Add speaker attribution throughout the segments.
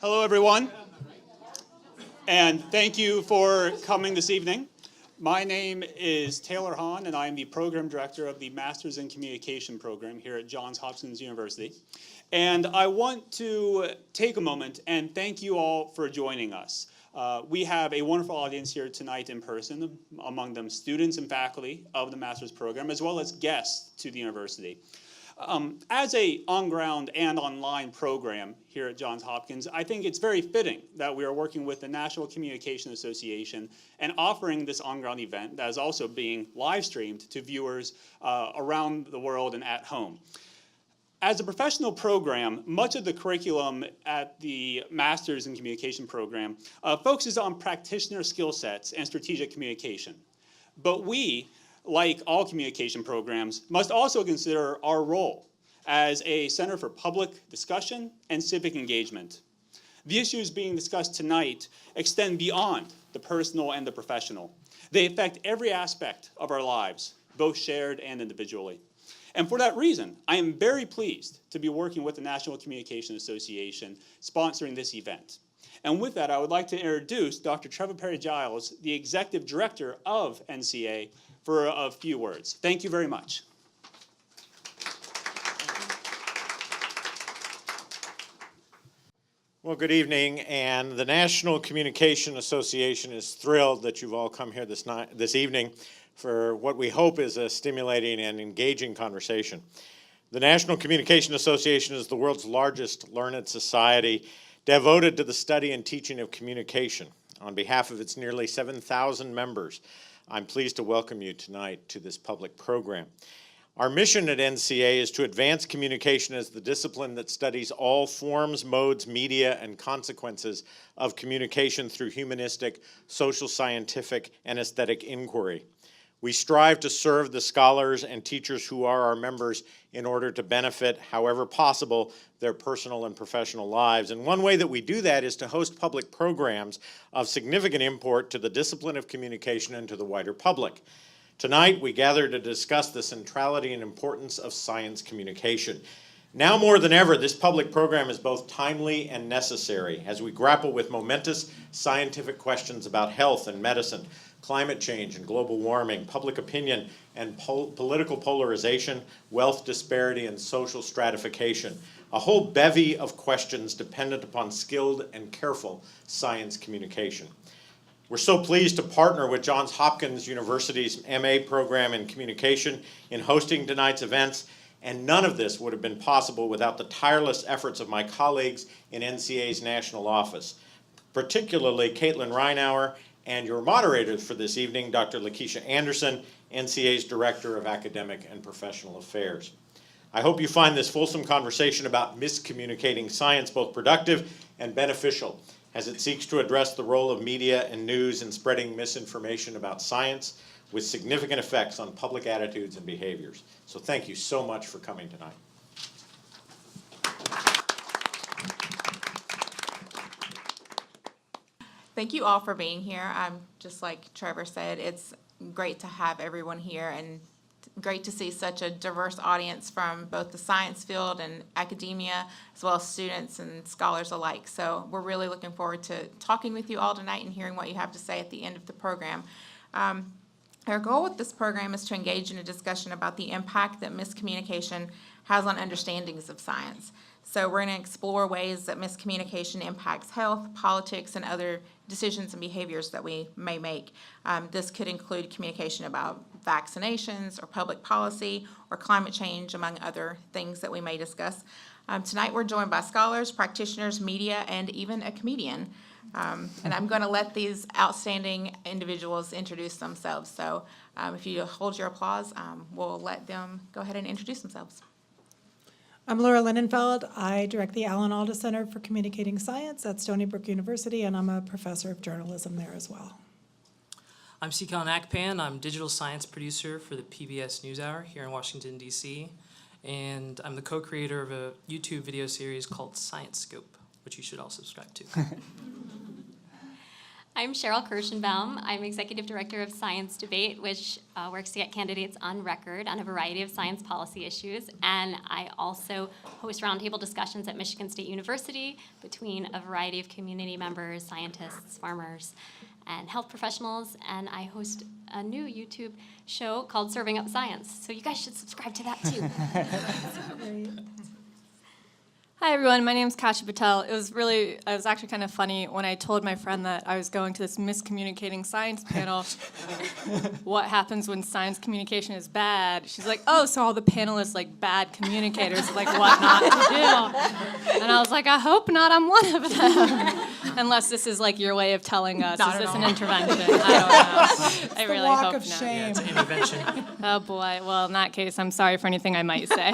Speaker 1: Hello, everyone, and thank you for coming this evening. My name is Taylor Hahn, and I am the Program Director of the Masters in Communication program here at Johns Hopkins University. And I want to take a moment and thank you all for joining us. We have a wonderful audience here tonight in person, among them students and faculty of the Master's program, as well as guests to the university. As a on-ground and online program here at Johns Hopkins, I think it's very fitting that we are working with the National Communication Association and offering this on-ground event that is also being live-streamed to viewers around the world and at home. As a professional program, much of the curriculum at the Masters in Communication program focuses on practitioner skill sets and strategic communication. But we, like all communication programs, must also consider our role as a center for public discussion and civic engagement. The issues being discussed tonight extend beyond the personal and the professional. They affect every aspect of our lives, both shared and individually. And for that reason, I am very pleased to be working with the National Communication Association sponsoring this event. And with that, I would like to introduce Dr. Trevor Perry-Giles, the Executive Director of NCA, for a few words. Thank you very much.
Speaker 2: Well, good evening, and the National Communication Association is thrilled that you've all come here this evening for what we hope is a stimulating and engaging conversation. The National Communication Association is the world's largest learned society devoted to the study and teaching of communication. On behalf of its nearly 7,000 members, I'm pleased to welcome you tonight to this public program. Our mission at NCA is to advance communication as the discipline that studies all forms, modes, media, and consequences of communication through humanistic, social scientific, and aesthetic inquiry. We strive to serve the scholars and teachers who are our members in order to benefit, however possible, their personal and professional lives. And one way that we do that is to host public programs of significant import to the discipline of communication and to the wider public. Tonight, we gather to discuss the centrality and importance of science communication. Now more than ever, this public program is both timely and necessary as we grapple with momentous scientific questions about health and medicine, climate change and global warming, public opinion and political polarization, wealth disparity and social stratification, a whole bevy of questions dependent upon skilled and careful science communication. We're so pleased to partner with Johns Hopkins University's MA program in communication in hosting tonight's events, and none of this would have been possible without the tireless efforts of my colleagues in NCA's national office, particularly Caitlin Reinauer and your moderators for this evening, Dr. Lakeisha Anderson, NCA's Director of Academic and Professional Affairs. I hope you find this fulsome conversation about miscommunicating science both productive and beneficial as it seeks to address the role of media and news in spreading misinformation about science with significant effects on public attitudes and behaviors. So thank you so much for coming tonight.
Speaker 3: Thank you all for being here. Just like Trevor said, it's great to have everyone here and great to see such a diverse audience from both the science field and academia, as well as students and scholars alike. So we're really looking forward to talking with you all tonight and hearing what you have to say at the end of the program. Our goal with this program is to engage in a discussion about the impact that miscommunication has on understandings of science. So we're going to explore ways that miscommunication impacts health, politics, and other decisions and behaviors that we may make. This could include communication about vaccinations or public policy or climate change, among other things that we may discuss. Tonight we're joined by scholars, practitioners, media, and even a comedian. And I'm going to let these outstanding individuals introduce themselves. So if you hold your applause, we'll let them go ahead and introduce themselves.
Speaker 4: I'm Laura Lindenfeld. I direct the Alan Alda Center for Communicating Science at Stony Brook University, and I'm a professor of journalism there as well.
Speaker 5: I'm Nsikan Akpan. I'm digital science producer for the PBS NewsHour here in Washington, D.C., and I'm the co-creator of a YouTube video series called Science Scope, which you should all subscribe to.
Speaker 6: I'm Sheril Kirshenbaum. I'm Executive Director of Science Debate, which works to get candidates on record on a variety of science policy issues. And I also host roundtable discussions at Michigan State University between a variety of community members, scientists, farmers, and health professionals. And I host a new YouTube show called Serving Up Science. So you guys should subscribe to that too.
Speaker 4: Great.
Speaker 7: Hi everyone, my name is Kasha Patel. It was actually kind of funny when I told my friend that I was going to this miscommunicating science panel. What happens when science communication is bad? She's like, oh, so all the panelists like bad communicators, like what not to do. And I was like, I hope not, I'm one of them. Unless this is like your way of telling us,
Speaker 3: Not
Speaker 7: is
Speaker 3: at
Speaker 7: this an
Speaker 3: all.
Speaker 7: intervention? I don't know. I
Speaker 4: The
Speaker 7: really
Speaker 4: walk
Speaker 7: hope
Speaker 4: of
Speaker 7: not.
Speaker 4: shame.
Speaker 5: It's an intervention.
Speaker 7: Oh boy, well in that case, I'm sorry for anything I might say.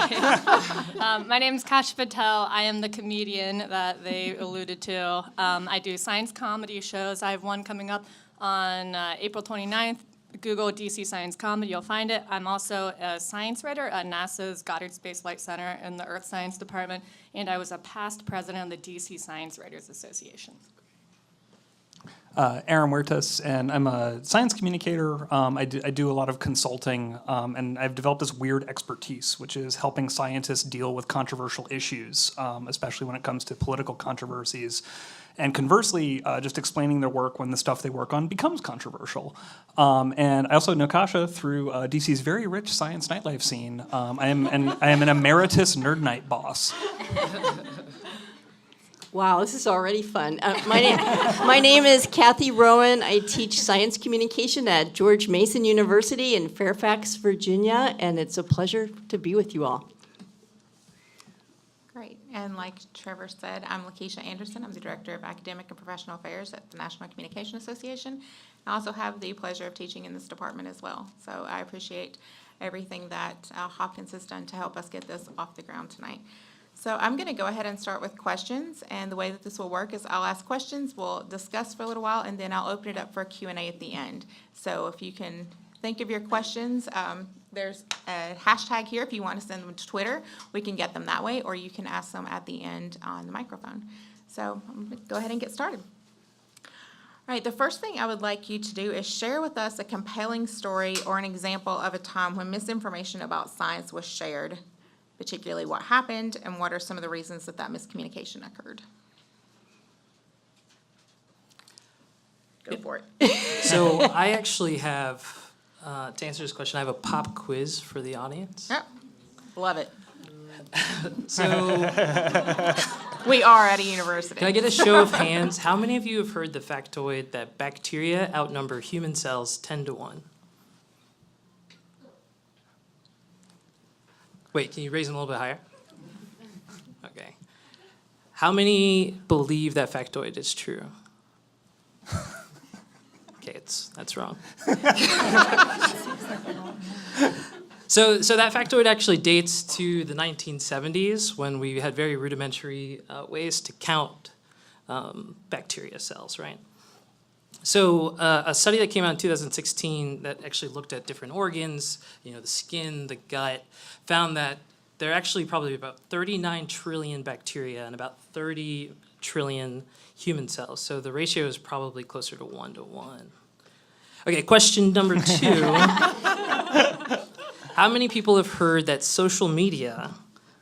Speaker 7: My name is Kasha Patel. I am the comedian that they alluded to. I do science comedy shows. I have one coming up on April 29th. Google DC Science Comedy, you'll find it. I'm also a science writer at NASA's Goddard Space Flight Center in the Earth Science Department, and I was a past president of the DC Science Writers Association.
Speaker 8: Aaron Huertas, and I'm a science communicator. I do a lot of consulting, and I've developed this weird expertise, which is helping scientists deal with controversial issues, especially when it comes to political controversies. And conversely, just explaining their work when the stuff they work on becomes controversial. And I also know Kasha through DC's very rich science nightlife scene. I am an emeritus nerd night boss.
Speaker 9: Wow, this is already fun. My name is Kathy Rowan. I teach science communication at George Mason University in Fairfax, Virginia, and it's a pleasure to be with you all.
Speaker 3: Great. And like Trevor said, I'm Lakeisha Anderson. I'm the Director of Academic and Professional Affairs at the National Communication Association. I also have the pleasure of teaching in this department as well. So I appreciate everything that Hopkins has done to help us get this off the ground tonight. So I'm going to go ahead and start with questions, and the way that this will work is I'll ask questions, we'll discuss for a little while, and then I'll open it up for a Q&A at the end. So if you can think of your questions, there's a hashtag here if you want to send them to Twitter. We can get them that way, or you can ask them at the end on the microphone. So I'm going to go ahead and get started. All right, the first thing I would like you to do is share with us a compelling story or an example of a time when misinformation about science was shared, particularly what happened and what are some of the reasons that miscommunication occurred. Go for it.
Speaker 5: So I actually have, to answer this question, I have a pop quiz for the audience.
Speaker 3: Yep, love it.
Speaker 5: So
Speaker 3: We are at a university.
Speaker 5: can I get a show of hands? How many of you have heard the factoid that bacteria outnumber human cells 10 to 1? Wait, can you raise them a little bit higher? Okay. How many believe that factoid is true? Okay, that's wrong. So that factoid actually dates to the 1970s when we had very rudimentary ways to count bacteria cells, right? So a study that came out in 2016 that actually looked at different organs, the skin, the gut, found that there are actually probably about 39 trillion bacteria and about 30 trillion human cells. So the ratio is probably closer to 1 to 1. Okay, question number 2. How many people have heard that social media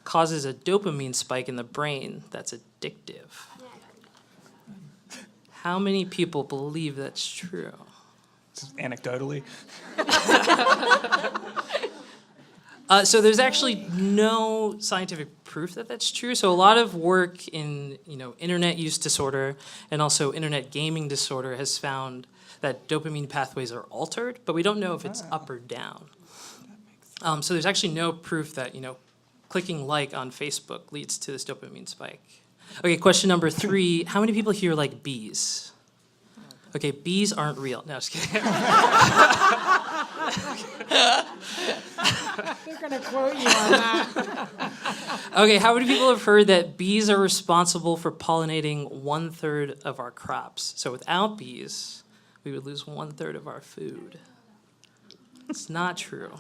Speaker 5: causes a dopamine spike in the brain that's addictive? How many people believe that's true?
Speaker 8: Anecdotally.
Speaker 5: So there's actually no scientific proof that that's true. So a lot of work in internet use disorder and also internet gaming disorder has found that dopamine pathways are altered, but we don't know if it's up or down. So there's actually no proof that clicking like on Facebook leads to this dopamine spike. Okay, question number 3. How many people here like bees? Okay, bees aren't real. No, just kidding.
Speaker 4: They're going to quote you on that.
Speaker 5: Okay, how many people have heard that bees are responsible for pollinating 1/3 of our crops? So without bees, we would lose 1/3 of our food. It's not true.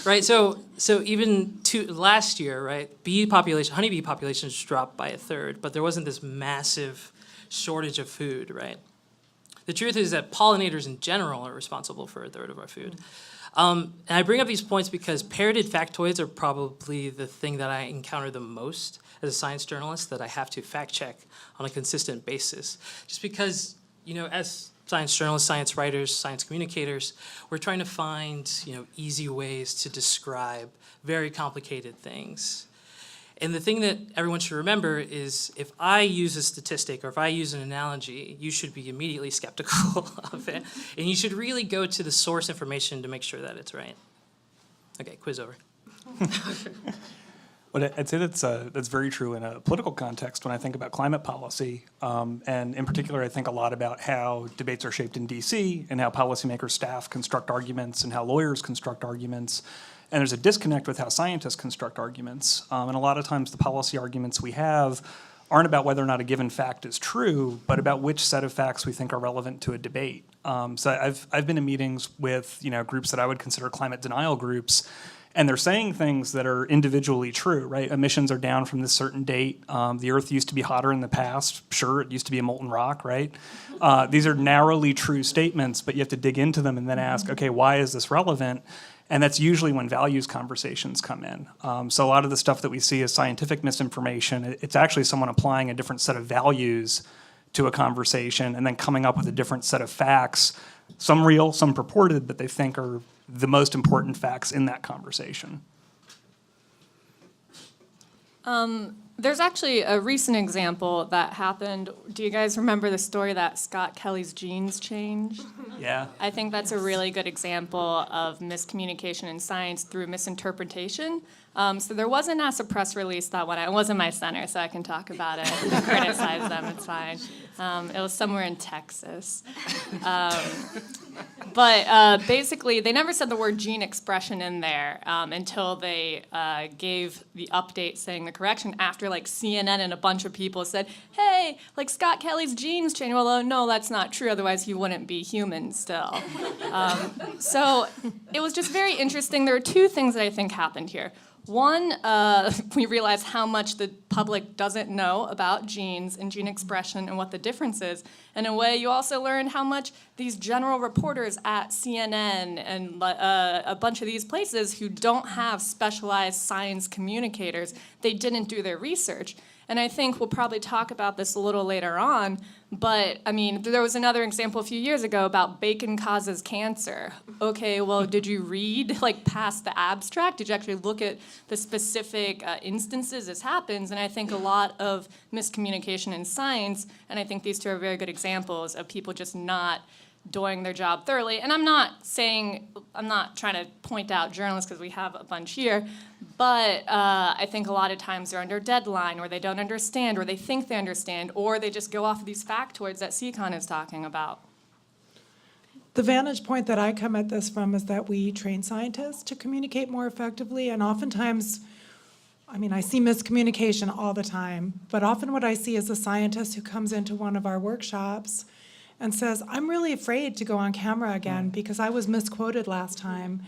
Speaker 5: Right, so even last year, right, honeybee populations dropped by 1/3, but there wasn't this massive shortage of food, right? The truth is that pollinators in general are responsible for a third of our food. And I bring up these points because parroted factoids are probably the thing that I encounter the most as a science journalist that I have to fact check on a consistent basis. Just because, as science journalists, science writers, science communicators, we're trying to find, easy ways to describe very complicated things. And the thing that everyone should remember is if I use a statistic or if I use an analogy, you should be immediately skeptical of it. And you should really go to the source information to make sure that it's right. Okay, quiz over.
Speaker 8: Well, I'd say that's very true in a political context when I think about climate policy. And in particular, I think a lot about how debates are shaped in DC and how policymakers, staff construct arguments and how lawyers construct arguments. And there's a disconnect with how scientists construct arguments. And a lot of times the policy arguments we have aren't about whether or not a given fact is true, but about which set of facts we think are relevant to a debate. So I've been in meetings with groups that I would consider climate denial groups, and they're saying things that are individually true, right? Emissions are down from this certain date. The Earth used to be hotter in the past. Sure, it used to be a molten rock, right? These are narrowly true statements, but you have to dig into them and then ask, okay, why is this relevant? And that's usually when values conversations come in. So a lot of the stuff that we see as scientific misinformation, it's actually someone applying a different set of values to a conversation and then coming up with a different set of facts, some real, some purported, that they think are the most important facts in that conversation.
Speaker 7: There's actually a recent example that happened. Do you guys remember the story that Scott Kelly's genes changed?
Speaker 8: Yeah.
Speaker 7: I think that's a really good example of miscommunication in science through misinterpretation. So there was a NASA press release that went out. It wasn't my center, so I can talk about it. Criticize them, it's fine. It was somewhere in Texas. But basically, they never said the word gene expression in there until they gave the update saying the correction after CNN and a bunch of people said, hey, Scott Kelly's genes changed. Well, no, that's not true. Otherwise, he wouldn't be human still. So it was just very interesting. There are two things that I think happened here. One, we realized how much the public doesn't know about genes and gene expression and what the difference is. And in a way, you also learned how much these general reporters at CNN and a bunch of these places who don't have specialized science communicators, they didn't do their research. And I think we'll probably talk about this a little later on, but there was another example a few years ago about bacon causes cancer. Okay, well, did you read past the abstract? Did you actually look at the specific instances this happens? And I think a lot of miscommunication in science, and I think these two are very good examples of people just not doing their job thoroughly. And I'm not trying to point out journalists because we have a bunch here, but I think a lot of times they're under deadline or they don't understand or they think they understand or they just go off of these factoids that Nsikan is talking about.
Speaker 4: The vantage point that I come at this from is that we train scientists to communicate more effectively, and oftentimes, I see miscommunication all the time, but often what I see is a scientist who comes into one of our workshops and says, I'm really afraid to go on camera again because I was misquoted last time.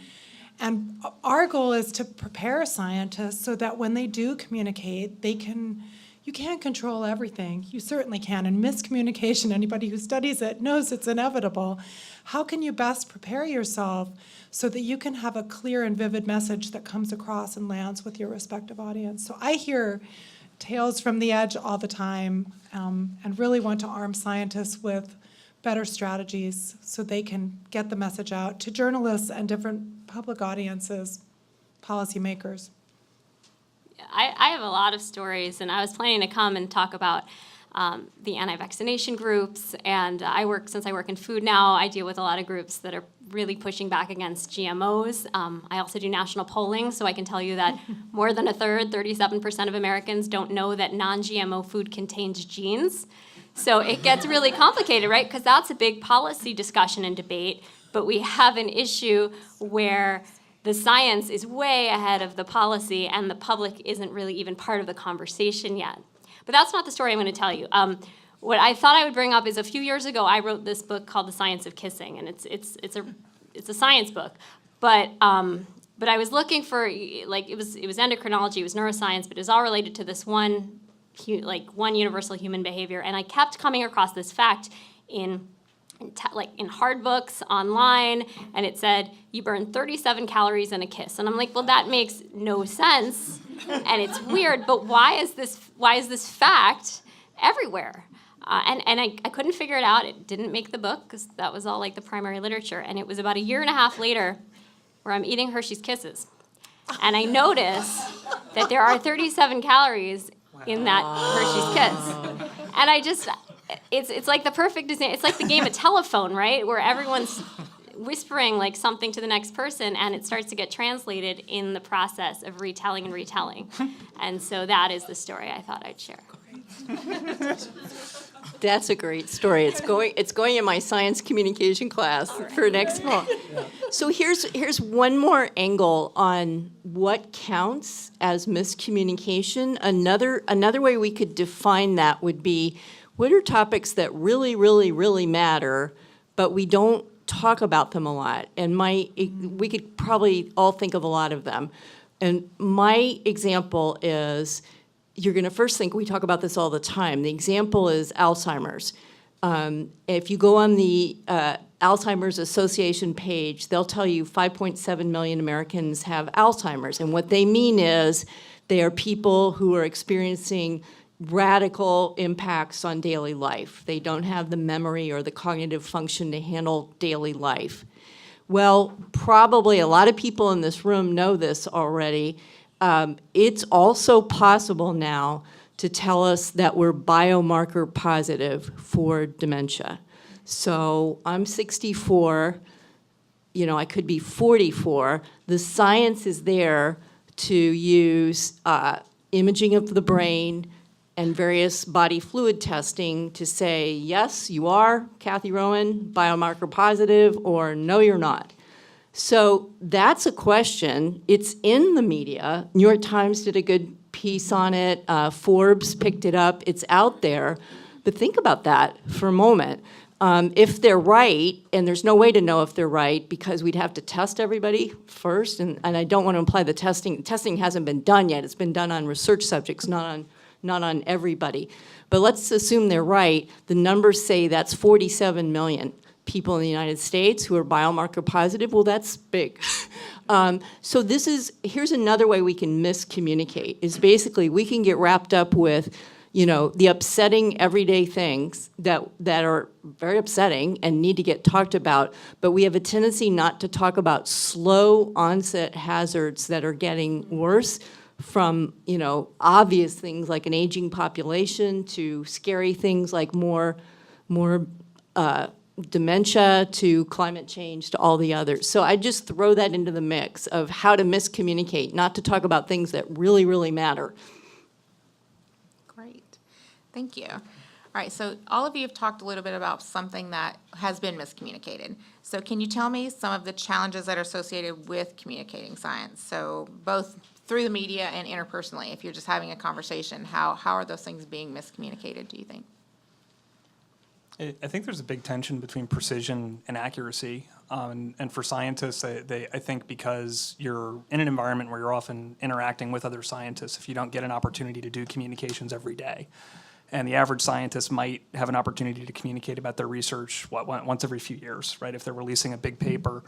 Speaker 4: And our goal is to prepare scientists so that when they do communicate, you can't control everything. You certainly can. And miscommunication, anybody who studies it knows it's inevitable. How can you best prepare yourself so that you can have a clear and vivid message that comes across and lands with your respective audience? So I hear tales from the edge all the time and really want to arm scientists with better strategies so they can get the message out to journalists and different public audiences, policymakers.
Speaker 6: I have a lot of stories, and I was planning to come and talk about the anti-vaccination groups, and since I work in food now, I deal with a lot of groups that are really pushing back against GMOs. I also do national polling, so I can tell you that more than a third, 37% of Americans don't know that non-GMO food contains genes. So it gets really complicated, right? Because that's a big policy discussion and debate, but we have an issue where the science is way ahead of the policy and the public isn't really even part of the conversation yet. But that's not the story I'm going to tell you. What I thought I would bring up is a few years ago I wrote this book called The Science of Kissing, and it's a science book. But I was looking for it was endocrinology, it was neuroscience, but it was all related to this one universal human behavior. And I kept coming across this fact in like in hard books, online, and it said, you burn 37 calories in a kiss. And I'm like, well, that makes no sense, and it's weird, but why is this fact everywhere? And I couldn't figure it out. It didn't make the book, because that was all like the primary literature. And it was about 1.5 years later where I'm eating Hershey's Kisses. And I notice that there are 37 calories in that Hershey's Kiss. And I just, it's like the perfect example. It's like the game of telephone, right? Where everyone's whispering like something to the next person, and it starts to get translated in the process of retelling and retelling. And so that is the story I thought I'd share.
Speaker 9: That's a great story. It's going in my science communication class for next fall. So here's one more angle on what counts as miscommunication. Another way we could define that would be, what are topics that really, really, really matter, but we don't talk about them a lot? And we could probably all think of a lot of them. And my example is, you're going to first think, we talk about this all the time. The example is Alzheimer's. If you go on the Alzheimer's Association page, they'll tell you 5.7 million Americans have Alzheimer's. And what they mean is they are people who are experiencing radical impacts on daily life. They don't have the memory or the cognitive function to handle daily life. Well, probably a lot of people in this room know this already. It's also possible now to tell us that we're biomarker positive for dementia. So I'm 64, I could be 44. The science is there to use imaging of the brain and various body fluid testing to say, yes, you are, Kathy Rowan, biomarker positive, or no, you're not. So that's a question. It's in the media. New York Times did a good piece on it. Forbes picked it up. It's out there. But think about that for a moment. If they're right, and there's no way to know if they're right because we'd have to test everybody first, and I don't want to imply the testing hasn't been done yet. It's been done on research subjects, not on everybody. But let's assume they're right. The numbers say that's 47 million people in the United States who are biomarker positive. Well, that's big. So here's another way we can miscommunicate, is basically we can get wrapped up with, the upsetting everyday things that are very upsetting and need to get talked about, but we have a tendency not to talk about slow onset hazards that are getting worse, from, obvious things like an aging population to scary things like more dementia to climate change to all the others. So I just throw that into the mix of how to miscommunicate, not to talk about things that really, really matter.
Speaker 3: Great. Thank you. All right, so all of you have talked a little bit about something that has been miscommunicated. So can you tell me some of the challenges that are associated with communicating science? So both through the media and interpersonally, if you're just having a conversation, how are those things being miscommunicated, do you think?
Speaker 8: I think there's a big tension between precision and accuracy. And for scientists, I think because you're in an environment where you're often interacting with other scientists, if you don't get an opportunity to do communications every day, and the average scientist might have an opportunity to communicate about their research once every few years, right? If they're releasing a big paper,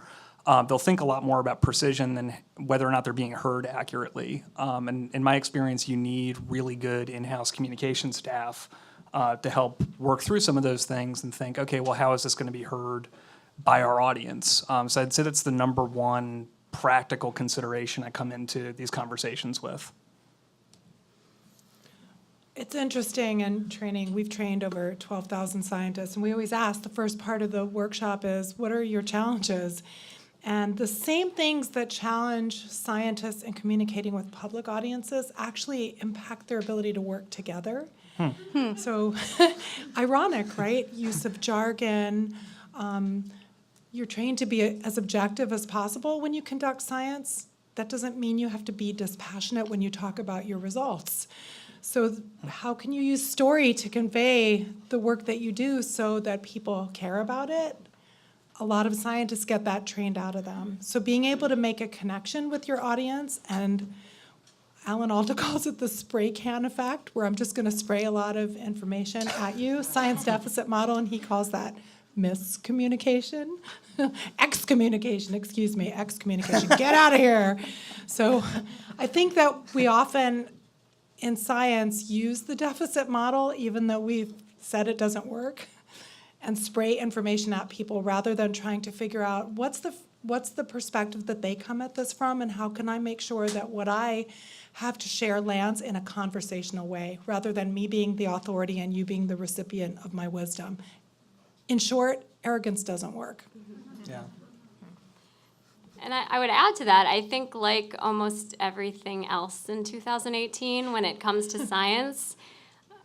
Speaker 8: they'll think a lot more about precision than whether or not they're being heard accurately. And in my experience, you need really good in-house communication staff to help work through some of those things and think, okay, well, how is this going to be heard by our audience? So I'd say that's the number one practical consideration I come into these conversations with.
Speaker 4: It's interesting in training. We've trained over 12,000 scientists, and we always ask, the first part of the workshop is, what are your challenges? And the same things that challenge scientists in communicating with public audiences actually impact their ability to work together. So ironic, right? Use of jargon. You're trained to be as objective as possible when you conduct science. That doesn't mean you have to be dispassionate when you talk about your results. So how can you use story to convey the work that you do so that people care about it? A lot of scientists get that trained out of them. So being able to make a connection with your audience, and Alan Alda calls it the spray can effect, where I'm just going to spray a lot of information at you, science deficit model, and he calls that miscommunication, excommunication, excuse me, excommunication, get out of here. So I think that we often in science use the deficit model, even though we've said it doesn't work, and spray information at people rather than trying to figure out what's the perspective that they come at this from, and how can I make sure that what I have to share lands in a conversational way, rather than me being the authority and you being the recipient of my wisdom. In short, arrogance doesn't work.
Speaker 8: Yeah.
Speaker 6: And I would add to that, I think like almost everything else in 2018, when it comes to science,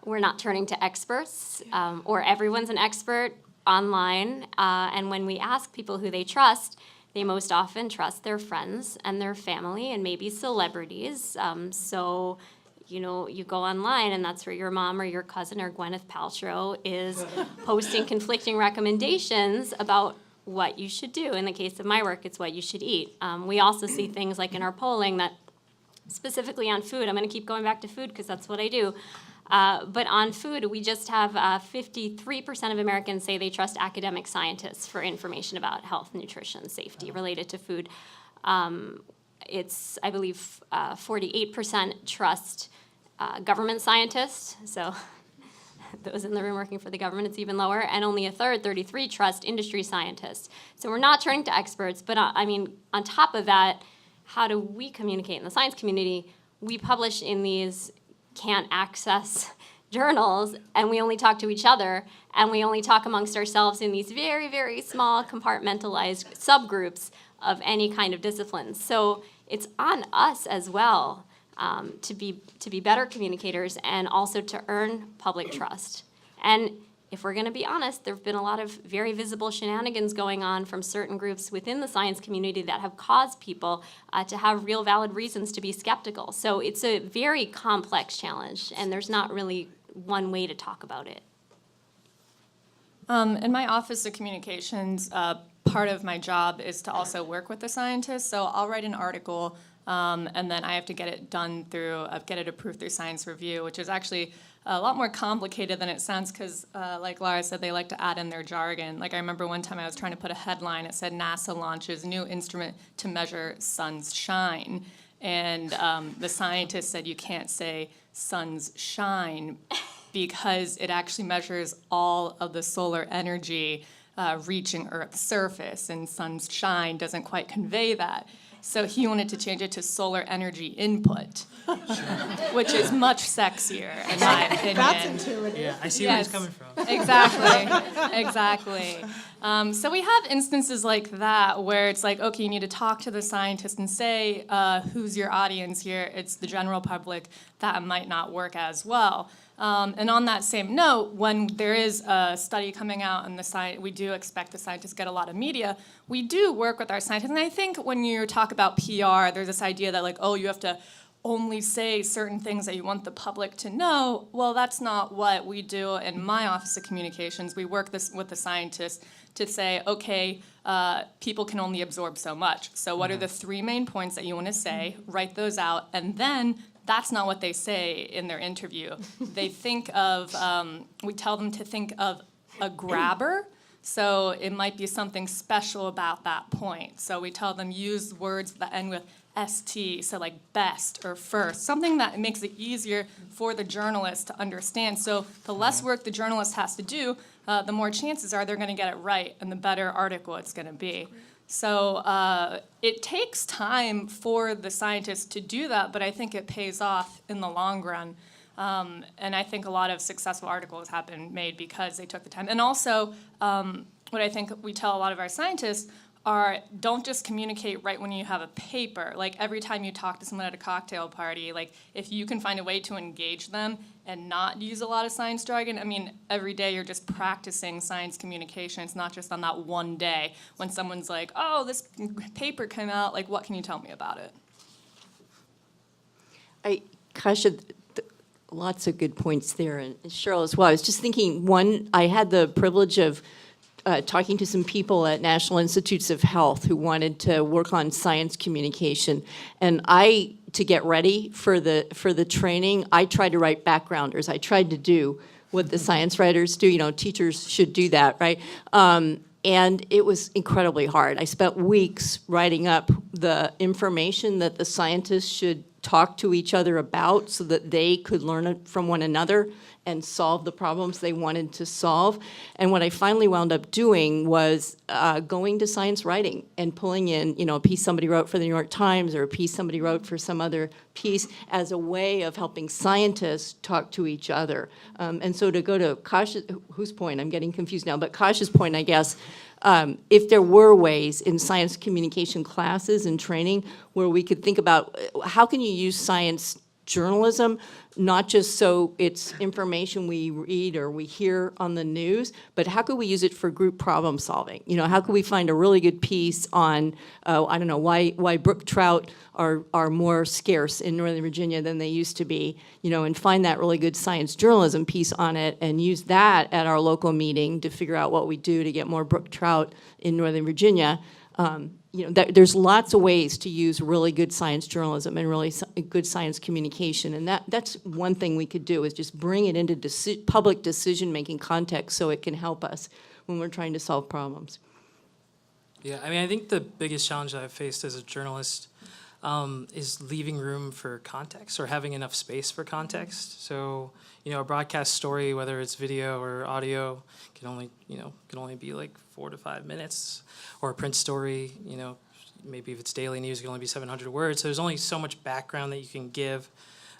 Speaker 6: we're not turning to experts, or everyone's an expert online. And when we ask people who they trust, they most often trust their friends and their family and maybe celebrities. So, you know, you go online and that's where your mom or your cousin or Gwyneth Paltrow is posting conflicting recommendations about what you should do. In the case of my work, it's what you should eat. We also see things like in our polling that specifically on food, I'm going to keep going back to food because that's what I do. But on food, we just have 53% of Americans say they trust academic scientists for information about health, nutrition, safety related to food. It's, I believe, 48% trust government scientists. So those in the room working for the government, it's even lower. And only a third, 33, trust industry scientists. So we're not turning to experts. But I mean, on top of that, how do we communicate in the science community? We publish in these can't access journals, and we only talk to each other, and we only talk amongst ourselves in these very, very small compartmentalized subgroups of any kind of discipline. So it's on us as well to be better communicators and also to earn public trust. And if we're going to be honest, there have been a lot of very visible shenanigans going on from certain groups within the science community that have caused people to have real valid reasons to be skeptical. So it's a very complex challenge, and there's not really one way to talk about it.
Speaker 7: In my Office of Communications, part of my job is to also work with the scientists. So I'll write an article, and then I have to get it done through, get it approved through science review, which is actually a lot more complicated than it sounds because, like Laura said, they like to add in their jargon. Like I remember one time I was trying to put a headline. It said NASA launches new instrument to measure sun's shine. And the scientist said you can't say sun's shine because it actually measures all of the solar energy reaching Earth's surface, and sun's shine doesn't quite convey that. So he wanted to change it to solar energy input, which is much sexier, in my opinion.
Speaker 4: That's intuitive.
Speaker 5: Yeah, I see where he's coming from.
Speaker 7: Exactly. So we have instances like that where it's like, okay, you need to talk to the scientist and say, who's your audience here? It's the general public. That might not work as well. And on that same note, when there is a study coming out and we do expect the scientists to get a lot of media, we do work with our scientists. And I think when you talk about PR, there's this idea that like, oh, you have to only say certain things that you want the public to know. Well, that's not what we do in my Office of Communications. We work with the scientists to say, okay, people can only absorb so much. So what are the 3 main points that you want to say? Write those out, and then that's not what they say in their interview. They think of, we tell them to think of a grabber. So it might be something special about that point. So we tell them use words that end with ST, so like best or first, something that makes it easier for the journalist to understand. So the less work the journalist has to do, the more chances are they're going to get it right and the better article it's going to be. So it takes time for the scientists to do that, but I think it pays off in the long run. And I think a lot of successful articles have been made because they took the time. And also, what I think we tell a lot of our scientists are don't just communicate right when you have a paper. Like every time you talk to someone at a cocktail party, like if you can find a way to engage them and not use a lot of science jargon, I mean, every day you're just practicing science communication. It's not just on that one day when someone's like, oh, this paper came out, like what can you tell me about it?
Speaker 9: Kasha, lots of good points there, and Sheril as well. I was just thinking, one, I had the privilege of talking to some people at National Institutes of Health who wanted to work on science communication. And I to get ready for the training, I tried to write backgrounders. I tried to do what the science writers do. You know, teachers should do that, right? And it was incredibly hard. I spent weeks writing up the information that the scientists should talk to each other about so that they could learn it from one another and solve the problems they wanted to solve. And what I finally wound up doing was going to science writing and pulling in, you know, a piece somebody wrote for the New York Times or a piece somebody wrote for some other piece as a way of helping scientists talk to each other. And so to go to Kasha, whose point? I'm getting confused now, but Kasha's point, I guess, if there were ways in science communication classes and training where we could think about how can you use science journalism, not just so it's information we read or we hear on the news, but how could we use it for group problem solving? You know, how could we find a really good piece on, I don't know, why brook trout are more scarce in Northern Virginia than they used to be, you know, and find that really good science journalism piece on it and use that at our local meeting to figure out what we do to get more brook trout in Northern Virginia. You know, there's lots of ways to use really good science journalism and really good science communication, and that's one thing we could do is just bring it into public decision-making context so it can help us when we're trying to solve problems.
Speaker 5: Yeah, I mean, I think the biggest challenge that I've faced as a journalist is leaving room for context or having enough space for context. So, you know, a broadcast story, whether it's video or audio, can only be like 4 to 5 minutes. Or a print story, you know, maybe if it's daily news, it can only be 700 words. So there's only so much background that you can give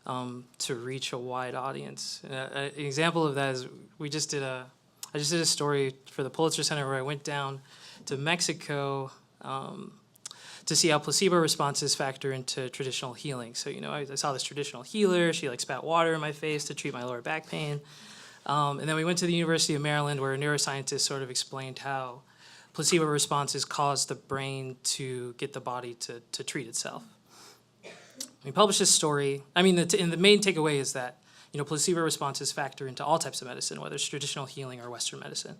Speaker 5: to reach a wide audience. An example of that is I just did a story for the Pulitzer Center where I went down to Mexico to see how placebo responses factor into traditional healing. So, you know, I saw this traditional healer. She like spat water in my face to treat my lower back pain. And then we went to the University of Maryland where a neuroscientist sort of explained how placebo responses cause the brain to get the body to treat itself. We published this story. I mean, the main takeaway is that, you know, placebo responses factor into all types of medicine, whether it's traditional healing or Western medicine.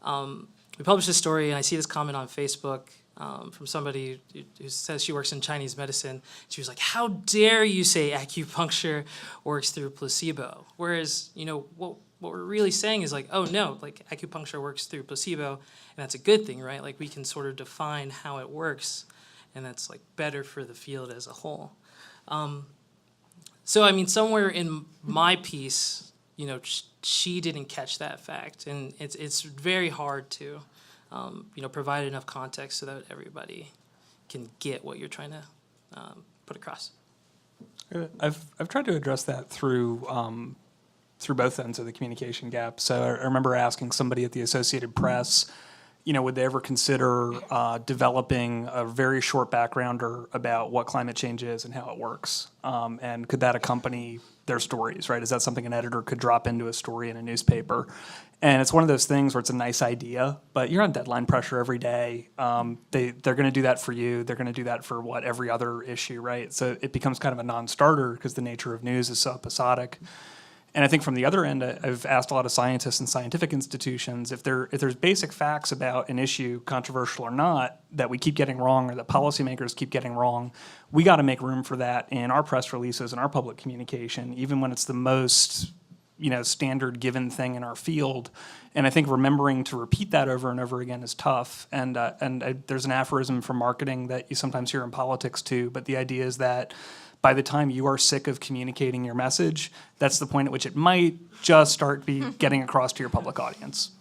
Speaker 5: We published this story, and I see this comment on Facebook from somebody who says she works in Chinese medicine. She was like, "How dare you say acupuncture works through placebo?" Whereas, you know, what we're really saying is like, oh no, like acupuncture works through placebo, and that's a good thing, right? Like we can sort of define how it works, and that's like better for the field as a whole. So I mean, somewhere in my piece, you know, she didn't catch that fact, and it's very hard to, you know, provide enough context so that everybody can get what you're trying to put across.
Speaker 8: I've tried to address that through both ends of the communication gap. So I remember asking somebody at the Associated Press, you know, would they ever consider developing a very short backgrounder about what climate change is and how it works? And could that accompany their stories, right? Is that something an editor could drop into a story in a newspaper? And it's one of those things where it's a nice idea, but you're on deadline pressure every day. They're going to do that for you. They're going to do that for every other issue, right? So it becomes kind of a non-starter because the nature of news is so episodic. And I think from the other end, I've asked a lot of scientists and scientific institutions if there's basic facts about an issue, controversial or not, that we keep getting wrong or that policymakers keep getting wrong, we got to make room for that in our press releases and our public communication, even when it's the most, you know, standard given thing in our field. And I think remembering to repeat that over and over again is tough. And there's an aphorism from marketing that you sometimes hear in politics too, but the idea is that by the time you are sick of communicating your message, that's the point at which it might just start getting across to your public audience.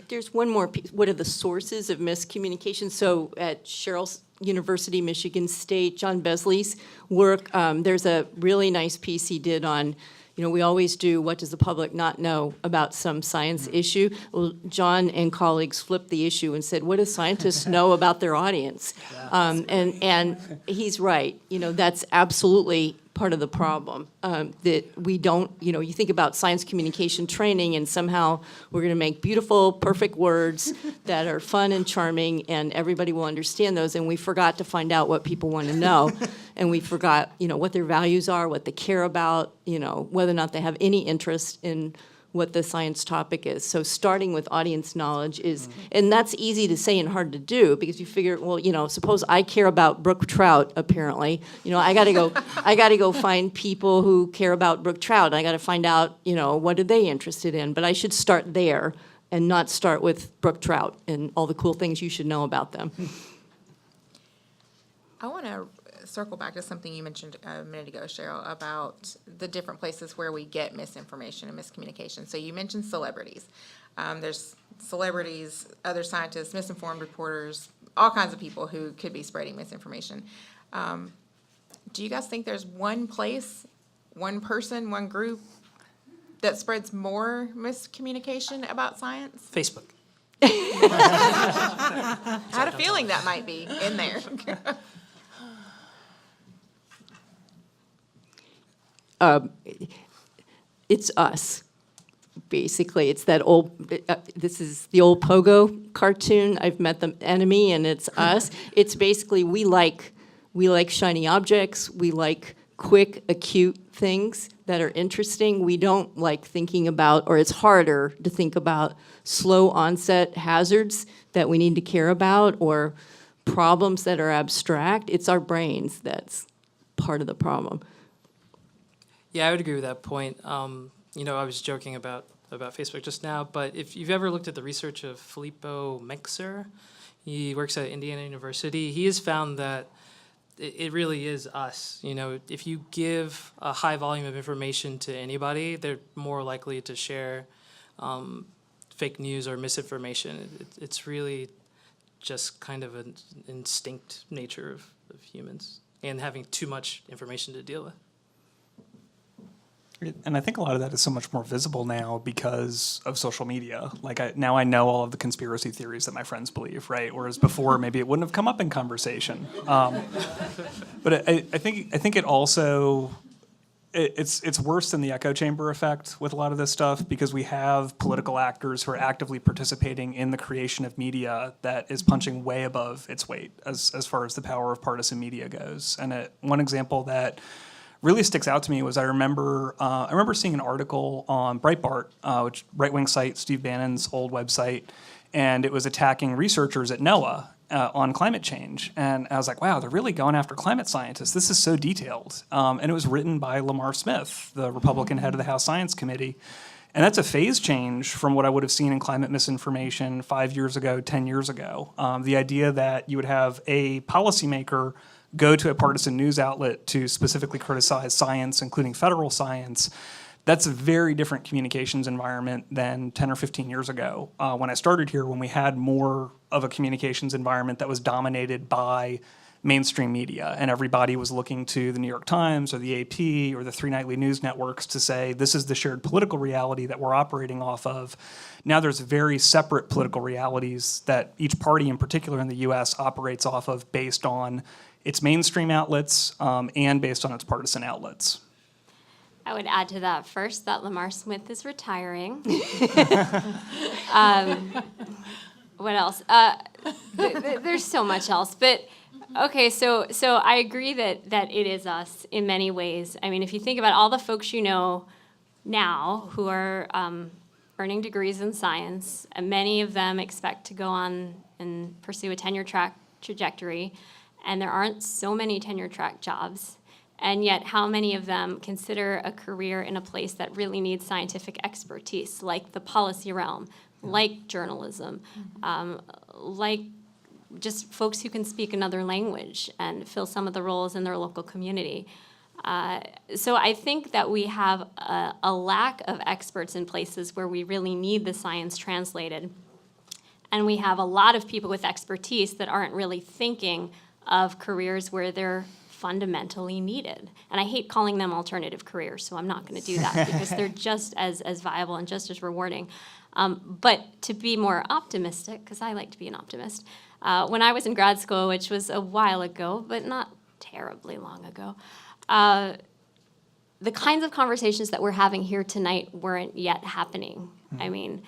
Speaker 9: There's one more piece. What are the sources of miscommunication? So at Sheril University, Michigan State, John Besley's work, there's a really nice piece he did on, you know, we always do, what does the public not know about some science issue? Well, John and colleagues flipped the issue and said, what do scientists know about their audience? And he's right. You know, that's absolutely part of the problem, that we don't, you know, you think about science communication training and somehow we're going to make beautiful, perfect words that are fun and charming and everybody will understand those, and we forgot to find out what people want to know. And we forgot, you know, what their values are, what they care about, you know, whether or not they have any interest in what the science topic is. So starting with audience knowledge is, and that's easy to say and hard to do, because you figure, well, suppose I care about brook trout, apparently. I gotta go find people who care about brook trout. I gotta find out, what are they interested in? But I should start there and not start with brook trout and all the cool things you should know about them.
Speaker 3: I want to circle back to something you mentioned a minute ago, Sheril, about the different places where we get misinformation and miscommunication. So you mentioned celebrities. There's celebrities, other scientists, misinformed reporters, all kinds of people who could be spreading misinformation. Do you guys think there's one place, one person, one group that spreads more miscommunication about science?
Speaker 5: Facebook.
Speaker 3: I had a feeling that might be in there.
Speaker 9: It's us, basically. It's that old, this is the old Pogo cartoon, I've met the enemy, and it's us. It's basically, we like shiny objects, we like quick, acute things that are interesting. We don't like thinking about, or it's harder to think about slow onset hazards that we need to care about, or problems that are abstract. It's our brains that's part of the problem.
Speaker 5: Yeah, I would agree with that point. I was joking about Facebook just now, but if you've ever looked at the research of Filippo Meixer, he works at Indiana University, he has found that it really is us. If you give a high volume of information to anybody, they're more likely to share fake news or misinformation. It's really just kind of an instinct nature of humans and having too much information to deal with.
Speaker 8: And I think a lot of that is so much more visible now because of social media. Now I know all of the conspiracy theories that my friends believe, right? Whereas before, maybe it wouldn't have come up in conversation. But I think it also, it's worse than the echo chamber effect with a lot of this stuff, because we have political actors who are actively participating in the creation of media that is punching way above its weight as far as the power of partisan media goes. And one example that really sticks out to me was I remember seeing an article on Breitbart, which right-wing site, Steve Bannon's old website, and it was attacking researchers at NOAA on climate change. And I was like, wow, they're really going after climate scientists. This is so detailed. And it was written by Lamar Smith, the Republican head of the House Science Committee. And that's a phase change from what I would have seen in climate misinformation 5 years ago, 10 years ago. The idea that you would have a policymaker go to a partisan news outlet to specifically criticize science, including federal science, that's a very different communications environment than 10 or 15 years ago. When I started here, when we had more of a communications environment that was dominated by mainstream media, and everybody was looking to the New York Times or the AP or the 3 nightly news networks to say, this is the shared political reality that we're operating off of. Now there's very separate political realities that each party in particular in the US operates off of based on its mainstream outlets and based on its partisan outlets.
Speaker 6: I would add to that first that Lamar Smith is retiring. What else? There's so much else. But, okay, so I agree that it is us in many ways. I mean, if you think about all the folks you know now who are earning degrees in science, and many of them expect to go on and pursue a tenure track trajectory, and there aren't so many tenure track jobs, and yet how many of them consider a career in a place that really needs scientific expertise, like the policy realm, like journalism, like just folks who can speak another language and fill some of the roles in their local community. So I think that we have a lack of experts in places where we really need the science translated. And we have a lot of people with expertise that aren't really thinking of careers where they're fundamentally needed. And I hate calling them alternative careers, so I'm not going to do that because they're just as viable and just as rewarding. But to be more optimistic, because I like to be an optimist, when I was in grad school, which was a while ago, but not terribly long ago, the kinds of conversations that we're having here tonight weren't yet happening. I mean,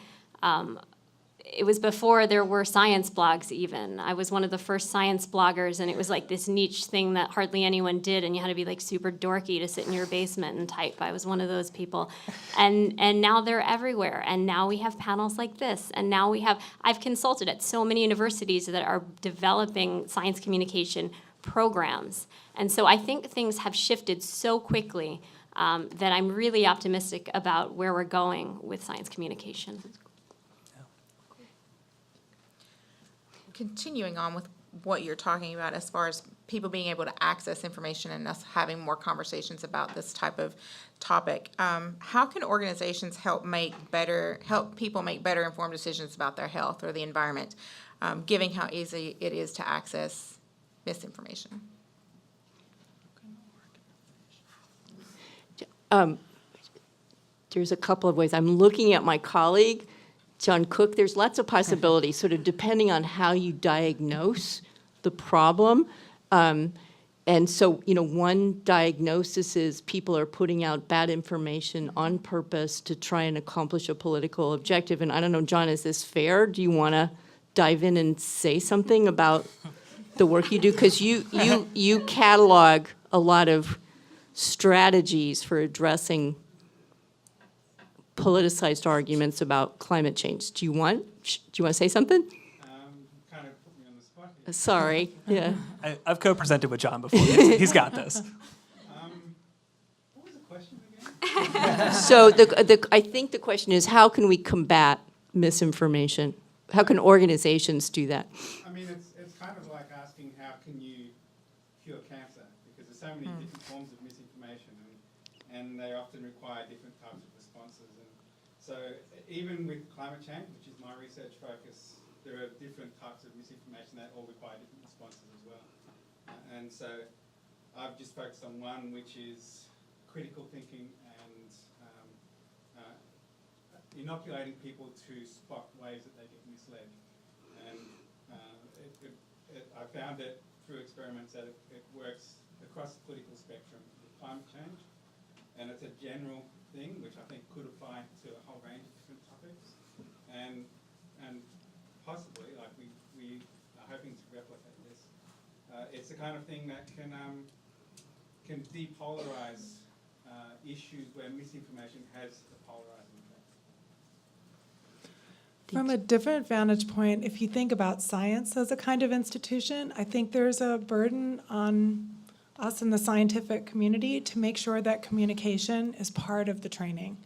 Speaker 6: it was before there were science blogs even. I was one of the first science bloggers, and it was like this niche thing that hardly anyone did, and you had to be like super dorky to sit in your basement and type. I was one of those people. And now they're everywhere, and now we have panels like this, and now I've consulted at so many universities that are developing science communication programs. And so I think things have shifted so quickly that I'm really optimistic about where we're going with science communication.
Speaker 3: Continuing on with what you're talking about as far as people being able to access information and us having more conversations about this type of topic, how can organizations help people make better informed decisions about their health or the environment, given how easy it is to access misinformation?
Speaker 9: There's a couple of ways. I'm looking at my colleague, John Cook. There's lots of possibilities, sort of depending on how you diagnose the problem. And so, one diagnosis is people are putting out bad information on purpose to try and accomplish a political objective. And I don't know, John, is this fair? Do you want to dive in and say something about the work you do? Because you catalog a lot of strategies for addressing politicized arguments about climate change. Do you want to say something?
Speaker 10: Kind of put me on the spot here.
Speaker 9: Sorry. Yeah.
Speaker 8: I've co-presented with John before. He's got this.
Speaker 10: What was the question again?
Speaker 9: So I think the question is, how can we combat misinformation? How can organizations do that?
Speaker 10: I mean, it's kind of like asking how can you cure cancer, because there's so many different forms of misinformation, and they often require different types of responses. And so even with climate change, which is my research focus, there are different types of misinformation that all require different responses as well. And so I've just focused on one, which is critical thinking and inoculating people to spot ways that they get misled. And I found it through experiments that it works across the political spectrum with climate change, and it's a general thing which I think could apply to a whole range of different topics, and possibly, like we are hoping to replicate this. It's the kind of thing that can depolarize issues where misinformation has a polarizing effect.
Speaker 4: From a different vantage point, if you think about science as a kind of institution, I think there's a burden on us in the scientific community to make sure that communication is part of the training.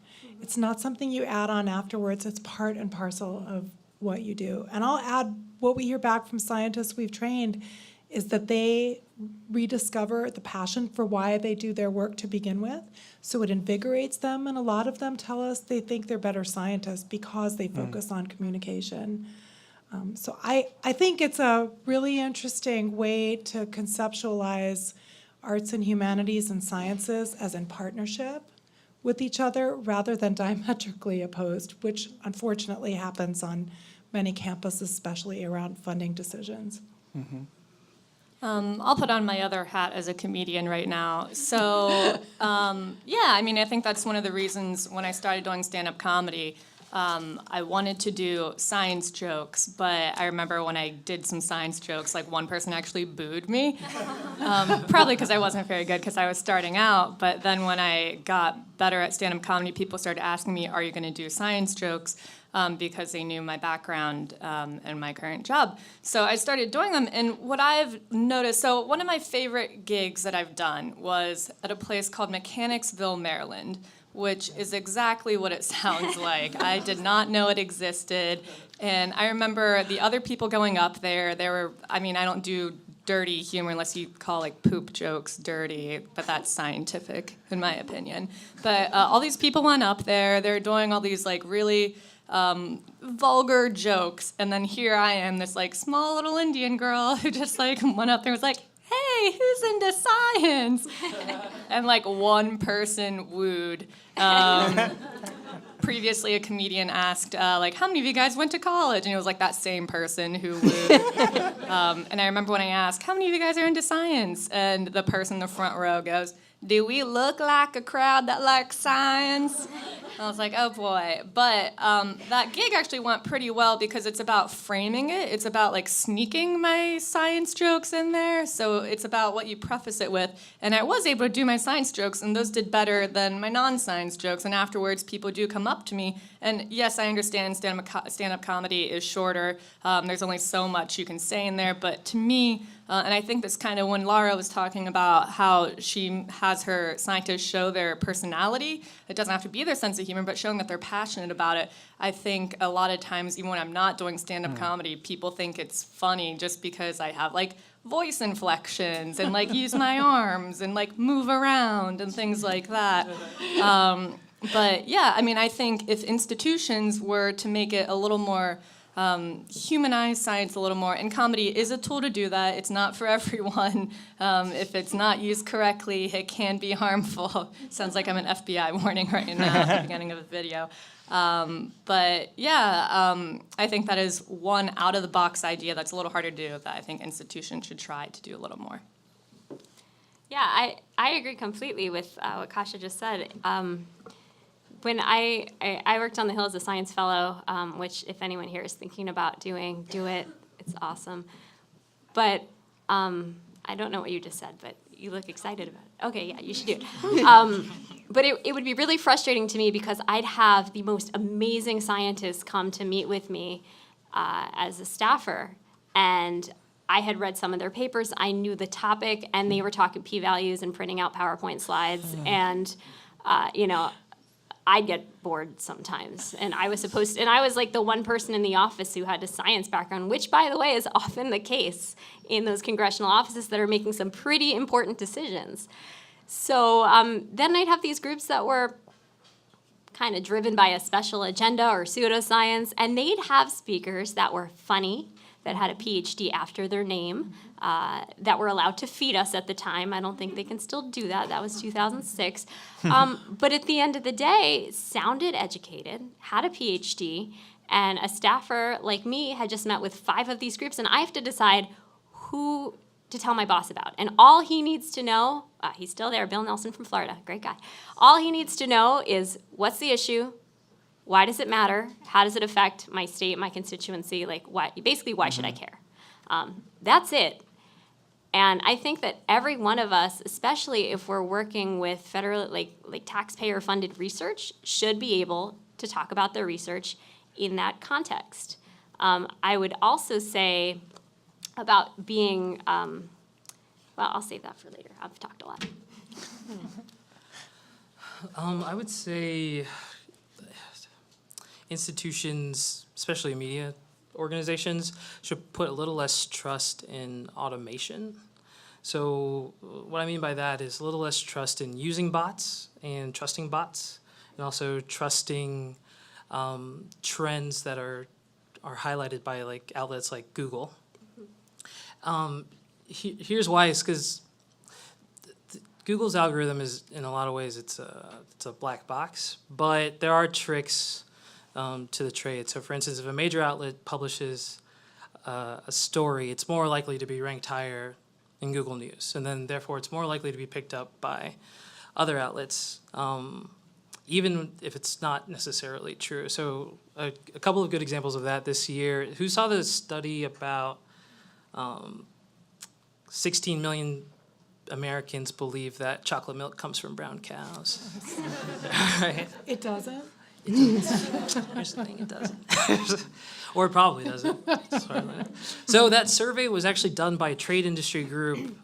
Speaker 4: It's not something you add on afterwards, it's part and parcel of what you do. And I'll add, what we hear back from scientists we've trained is that they rediscover the passion for why they do their work to begin with. So it invigorates them, and a lot of them tell us they think they're better scientists because they focus on communication. So I think it's a really interesting way to conceptualize arts and humanities and sciences as in partnership with each other rather than diametrically opposed, which unfortunately happens on many campuses, especially around funding decisions.
Speaker 7: I'll put on my other hat as a comedian right now. So, I think that's one of the reasons when I started doing stand-up comedy, I wanted to do science jokes, but I remember when I did some science jokes, like one person actually booed me, probably because I wasn't very good because I was starting out. But then when I got better at stand-up comedy, people started asking me, are you going to do science jokes? Because they knew my background and my current job. So I started doing them, and what I've noticed, so one of my favorite gigs that I've done was at a place called Mechanicsville, Maryland, which is exactly what it sounds like. I did not know it existed, and I remember the other people going up there, I don't do dirty humor unless you call like poop jokes dirty, but that's scientific in my opinion. But all these people went up there, they're doing all these like really vulgar jokes, and then here I am, this like small little Indian girl who just like went up there and was like, hey, who's into science? And like one person wooed. Previously a comedian asked like, how many of you guys went to college? And it was like that same person who wooed. And I remember when I asked, how many of you guys are into science? And the person in the front row goes, do we look like a crowd that likes science? I was like, oh boy. But that gig actually went pretty well because it's about framing it. It's about like sneaking my science jokes in there. So it's about what you preface it with. And I was able to do my science jokes, and those did better than my non-science jokes. And afterwards, people do come up to me. And yes, I understand stand-up comedy is shorter. There's only so much you can say in there. But to me, and I think that's kind of when Lara was talking about how she has her scientists show their personality. It doesn't have to be their sense of humor, but showing that they're passionate about it. I think a lot of times, even when I'm not doing stand-up comedy, people think it's funny just because I have like voice inflections and like use my arms and like move around and things like that. But yeah, I mean, I think if institutions were to make it a little more humanize science a little more, and comedy is a tool to do that. It's not for everyone. If it's not used correctly, it can be harmful. Sounds like I'm an FBI warning right now at the beginning of a video. But yeah, I think that is one out-of-the-box idea that's a little harder to do that I think institutions should try to do a little more.
Speaker 6: Yeah, I agree completely with what Kasha just said. When I worked on the Hill as a science fellow, which if anyone here is thinking about doing, do it. It's awesome. But I don't know what you just said, but you look excited about it. Okay, yeah, you should do it. But it would be really frustrating to me because I'd have the most amazing scientists come to meet with me as a staffer, and I had read some of their papers, I knew the topic, and they were talking p-values and printing out PowerPoint slides, and I'd get bored sometimes, and I was like the one person in the office who had a science background, which, by the way, is often the case in those congressional offices that are making some pretty important decisions. So then I'd have these groups that were kind of driven by a special agenda or pseudoscience, and they'd have speakers that were funny, that had a PhD after their name, that were allowed to feed us at the time. I don't think they can still do that. That was 2006. But at the end of the day, sounded educated, had a PhD, and a staffer like me had just met with 5 of these groups, and I have to decide who to tell my boss about. And all he needs to know, he's still there, Bill Nelson from Florida, great guy. All he needs to know is what's the issue, why does it matter, how does it affect my state, my constituency, like why should I care? That's it. And I think that every one of us, especially if we're working with federal, like taxpayer-funded research, should be able to talk about their research in that context. I would also say about being, well, I'll save that for later. I've talked a lot.
Speaker 5: I would say institutions, especially media organizations, should put a little less trust in automation. So what I mean by that is a little less trust in using bots and trusting bots, and also trusting trends that are highlighted by like outlets like Google. Here's why: is because Google's algorithm is, in a lot of ways, it's a black box, but there are tricks to the trade. So for instance, if a major outlet publishes a story, it's more likely to be ranked higher in Google News, and then therefore it's more likely to be picked up by other outlets, even if it's not necessarily true. So a couple of good examples of that this year. Who saw the study about 16 million Americans believe that chocolate milk comes from brown cows? Right?
Speaker 4: It doesn't?
Speaker 5: Here's the thing, it doesn't. Or it probably doesn't. So that survey was actually done by a trade industry group.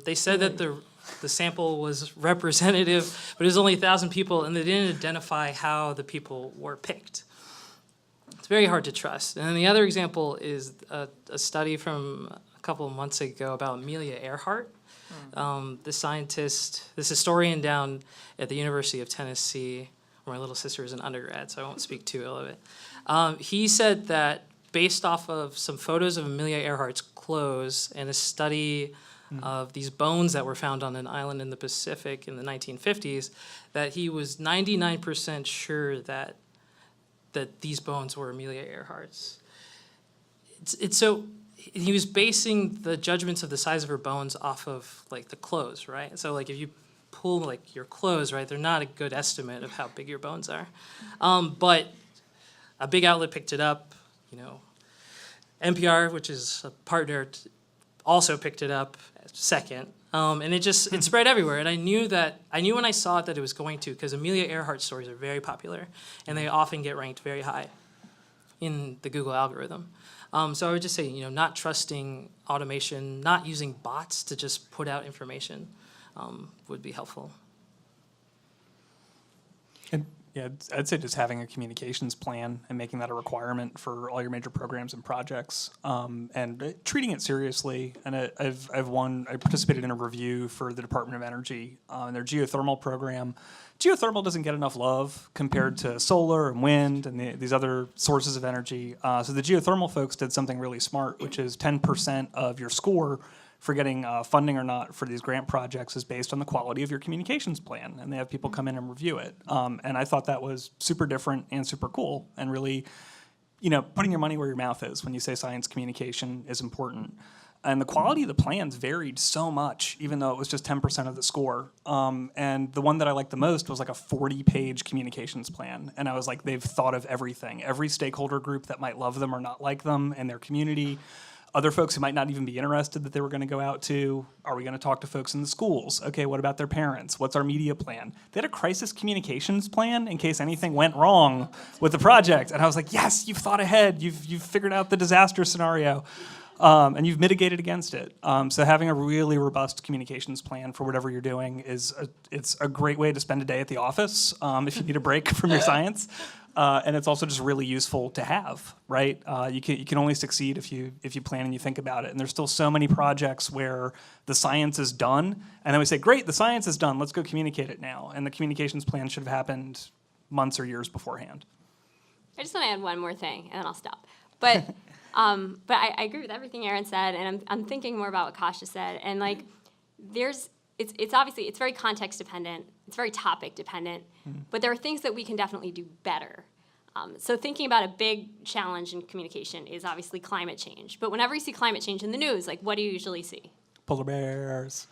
Speaker 5: They said that the sample was representative, but it was only 1,000 people, and they didn't identify how the people were picked. It's very hard to trust. And then the other example is a study from a couple of months ago about Amelia Earhart. This historian down at the University of Tennessee, where my little sister is an undergrad, so I won't speak too ill of it. He said that based off of some photos of Amelia Earhart's clothes and a study of these bones that were found on an island in the Pacific in the 1950s, that he was 99% sure that these bones were Amelia Earhart's. So he was basing the judgments of the size of her bones off of like the clothes, right? So like if you pull like your clothes, right? They're not a good estimate of how big your bones are. But a big outlet picked it up, NPR, which is a partner, also picked it up second. And it spread everywhere. And I knew when I saw it that it was going to, because Amelia Earhart stories are very popular, and they often get ranked very high in the Google algorithm. So I would just say, not trusting automation, not using bots to just put out information would be helpful.
Speaker 8: And yeah, I'd say just having a communications plan and making that a requirement for all your major programs and projects, and treating it seriously. And I participated in a review for the Department of Energy in their geothermal program. Geothermal doesn't get enough love compared to solar and wind and these other sources of energy. So the geothermal folks did something really smart, which is 10% of your score for getting funding or not for these grant projects is based on the quality of your communications plan, and they have people come in and review it. And I thought that was super different and super cool, and really, putting your money where your mouth is when you say science communication is important. And the quality of the plans varied so much, even though it was just 10% of the score. And the one that I liked the most was like a 40-page communications plan. And I was like, they've thought of everything, every stakeholder group that might love them or not like them in their community. Other folks who might not even be interested that they were going to go out to. Are we going to talk to folks in the schools? Okay, what about their parents? What's our media plan? They had a crisis communications plan in case anything went wrong with the project. And I was like, yes, you've thought ahead. You've figured out the disaster scenario. And you've mitigated against it. So having a really robust communications plan for whatever you're doing it's a great way to spend a day at the office if you need a break from your science. And it's also just really useful to have, right? You can only succeed if you plan and you think about it. And there's still so many projects where the science is done, and then we say, great, the science is done, let's go communicate it now. And the communications plan should have happened months or years beforehand. I
Speaker 6: just want to add one more thing, and then I'll stop. But I agree with everything Aaron said, and I'm thinking more about what Kasha said. And like, it's obviously, it's very context dependent, it's very topic dependent, but there are things that we can definitely do better. So thinking about a big challenge in communication is obviously climate change. But whenever you see climate change in the news, like, what do you usually see?
Speaker 8: Polar bears.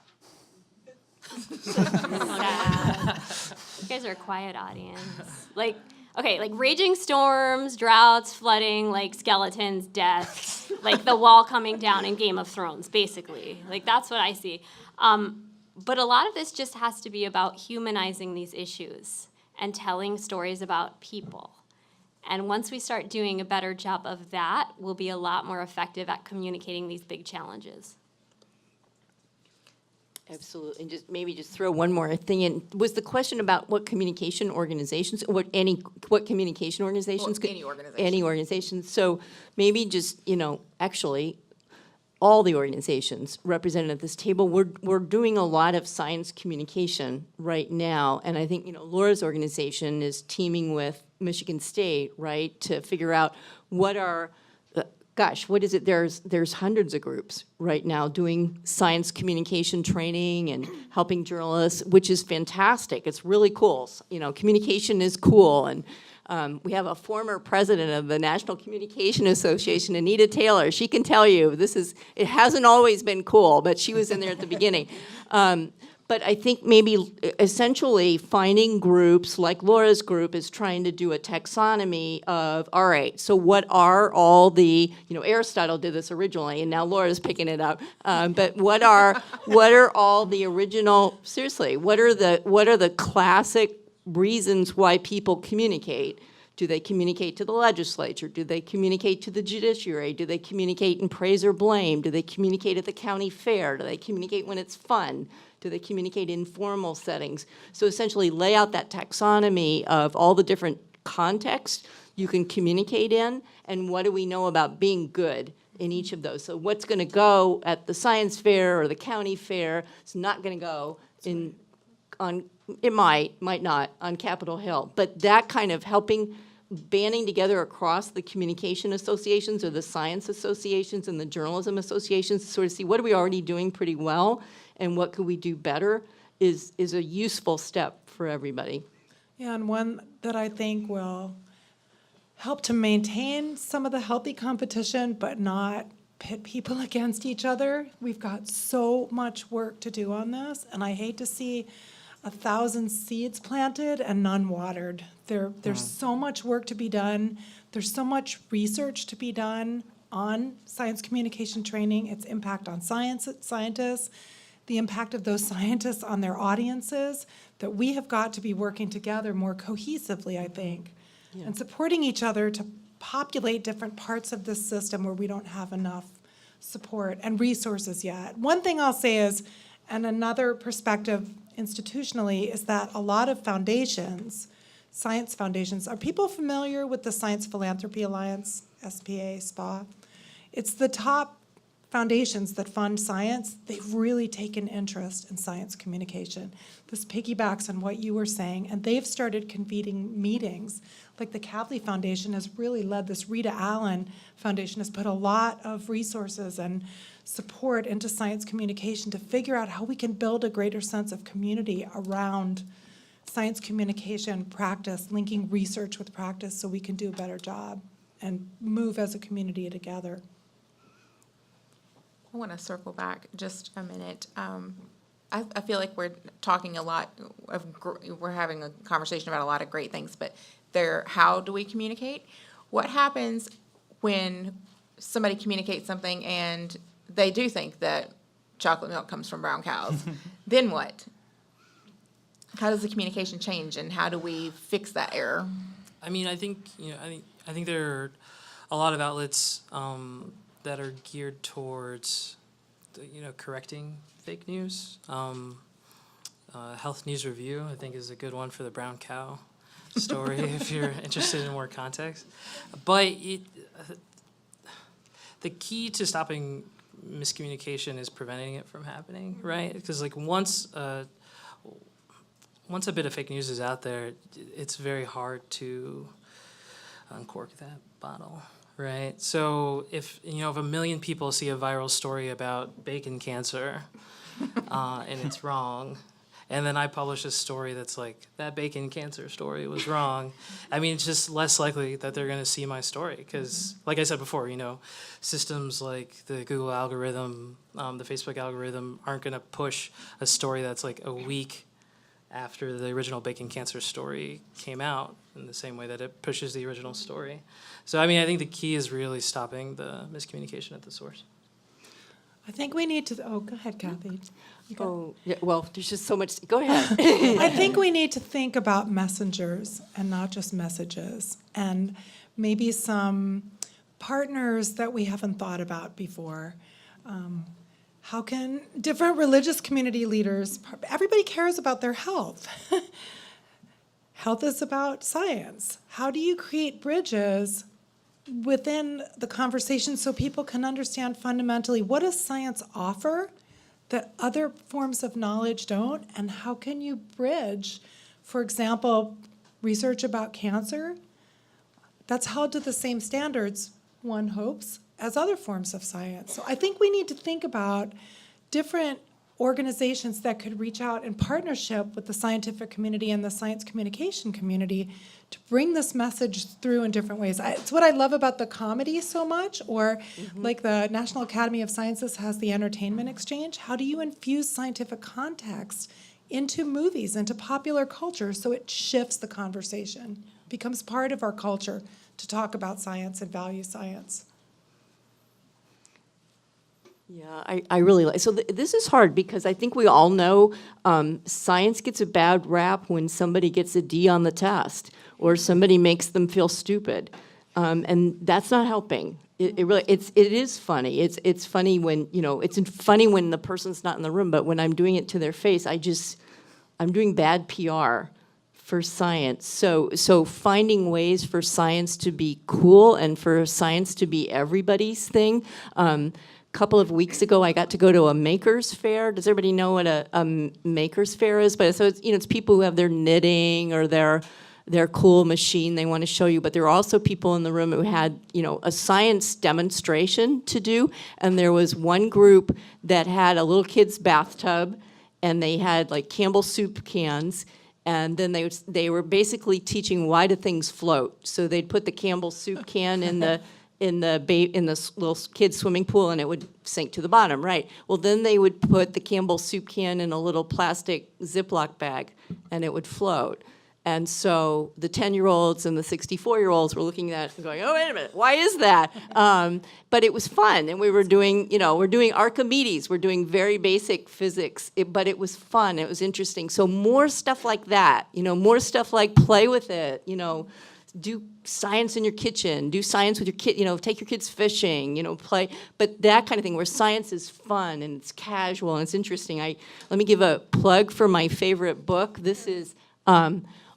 Speaker 6: You guys are a quiet audience. Like, okay, like raging storms, droughts, flooding, like skeletons, death, like the wall coming down in Game of Thrones, basically. Like, that's what I see. But a lot of this just has to be about humanizing these issues and telling stories about people. And once we start doing a better job of that, we'll be a lot more effective at communicating these big challenges.
Speaker 9: Absolutely, and just throw one more thing in. Was the question about what communication organizations, what communication organizations?
Speaker 3: Well, any organization.
Speaker 9: Any organizations. So maybe just, actually, all the organizations represented at this table, we're doing a lot of science communication right now, and I think, Laura's organization is teaming with Michigan State, right, to figure out what are, what is it? There's hundreds of groups right now doing science communication training and helping journalists, which is fantastic. It's really cool. Communication is cool, and we have a former president of the National Communication Association, Anita Taylor. She can tell you it hasn't always been cool, but she was in there at the beginning. But I think maybe essentially finding groups like Laura's group is trying to do a taxonomy of, all right, so what are all the, Aristotle did this originally, and now Laura's picking it up. But what are all the original, seriously, what are the classic reasons why people communicate? Do they communicate to the legislature? Do they communicate to the judiciary? Do they communicate in praise or blame? Do they communicate at the county fair? Do they communicate when it's fun? Do they communicate in formal settings? So essentially lay out that taxonomy of all the different contexts you can communicate in, and what do we know about being good in each of those. So what's going to go at the science fair or the county fair is not going to go it might not on Capitol Hill. But that kind of banding together across the communication associations or the science associations and the journalism associations to sort of see what are we already doing pretty well and what could we do better is a useful step for everybody.
Speaker 4: Yeah, and one that I think will help to maintain some of the healthy competition, but not pit people against each other. We've got so much work to do on this, and I hate to see 1,000 seeds planted and none watered. There's so much work to be done. There's so much research to be done on science communication training, its impact on scientists, the impact of those scientists on their audiences, that we have got to be working together more cohesively, I think, and supporting each other to populate different parts of this system where we don't have enough support and resources yet. One thing I'll say is, and another perspective institutionally, is that a lot of foundations, science foundations, are people familiar with the Science Philanthropy Alliance, SPA, SPA? It's the top foundations that fund science. They've really taken interest in science communication. This piggybacks on what you were saying, and they've started convening meetings. Like the Kavli Foundation has really led this. Rita Allen Foundation has put a lot of resources and support into science communication to figure out how we can build a greater sense of community around science communication practice, linking research with practice so we can do a better job and move as a community together.
Speaker 3: I want to circle back just a minute. I feel like we're talking a lot we're having a conversation about a lot of great things, but how do we communicate? What happens when somebody communicates something and they do think that chocolate milk comes from brown cows? Then what? How does the communication change, and how do we fix that error?
Speaker 5: I mean, I think there are a lot of outlets that are geared towards, correcting fake news. Health News Review, I think, is a good one for the brown cow story if you're interested in more context. But the key to stopping miscommunication is preventing it from happening, right? Because once a bit of fake news is out there, it's very hard to uncork that bottle, right? So if 1 million people see a viral story about bacon cancer and it's wrong, and then I publish a story that's like, that bacon cancer story was wrong, I mean, it's just less likely that they're going to see my story. Because, like I said before, systems like the Google algorithm, the Facebook algorithm aren't going to push a story that's like a week after the original bacon cancer story came out in the same way that it pushes the original story. So, I mean, I think the key is really stopping the miscommunication at the source.
Speaker 4: I think we need to, go ahead, Kathy.
Speaker 9: Well, there's just so much, go ahead.
Speaker 4: I think we need to think about messengers and not just messages, and maybe some partners that we haven't thought about before. How can different religious community leaders, everybody cares about their health. Health is about science. How do you create bridges within the conversation so people can understand fundamentally what does science offer that other forms of knowledge don't, and how can you bridge, for example, research about cancer that's held to the same standards, one hopes, as other forms of science. So I think we need to think about different organizations that could reach out in partnership with the scientific community and the science communication community to bring this message through in different ways. It's what I love about the comedy so much, or like the National Academy of Sciences has the entertainment exchange. How do you infuse scientific context into movies, into popular culture, so it shifts the conversation, becomes part of our culture to talk about science and value science?
Speaker 9: Yeah, I really like, so this is hard because I think we all know science gets a bad rap when somebody gets a D on the test or somebody makes them feel stupid. And that's not helping. It is funny. It's funny when, it's funny when the person's not in the room, but when I'm doing it to their face, I'm doing bad PR for science. So finding ways for science to be cool and for science to be everybody's thing. Couple of weeks ago, I got to go to a maker's fair. Does everybody know what a maker's fair is? But so it's people who have their knitting or their cool machine they want to show you. But there are also people in the room who had a science demonstration to do. And there was one group that had a little kid's bathtub, and they had like Campbell soup cans. And then they were basically teaching why do things float. So they'd put the Campbell soup can in in the little kid's swimming pool, and it would sink to the bottom, right? Well, then they would put the Campbell soup can in a little plastic Ziploc bag, and it would float. And so the 10-year-olds and the 64-year-olds were looking at it and going, oh, wait a minute, why is that? But it was fun, and we were doing, we're doing Archimedes, we're doing very basic physics, but it was fun, it was interesting. So more stuff like that, more stuff like play with it, do science in your kitchen, do science with your kid, take your kids fishing, play, but that kind of thing where science is fun and it's casual and it's interesting. Let me give a plug for my favorite book. This is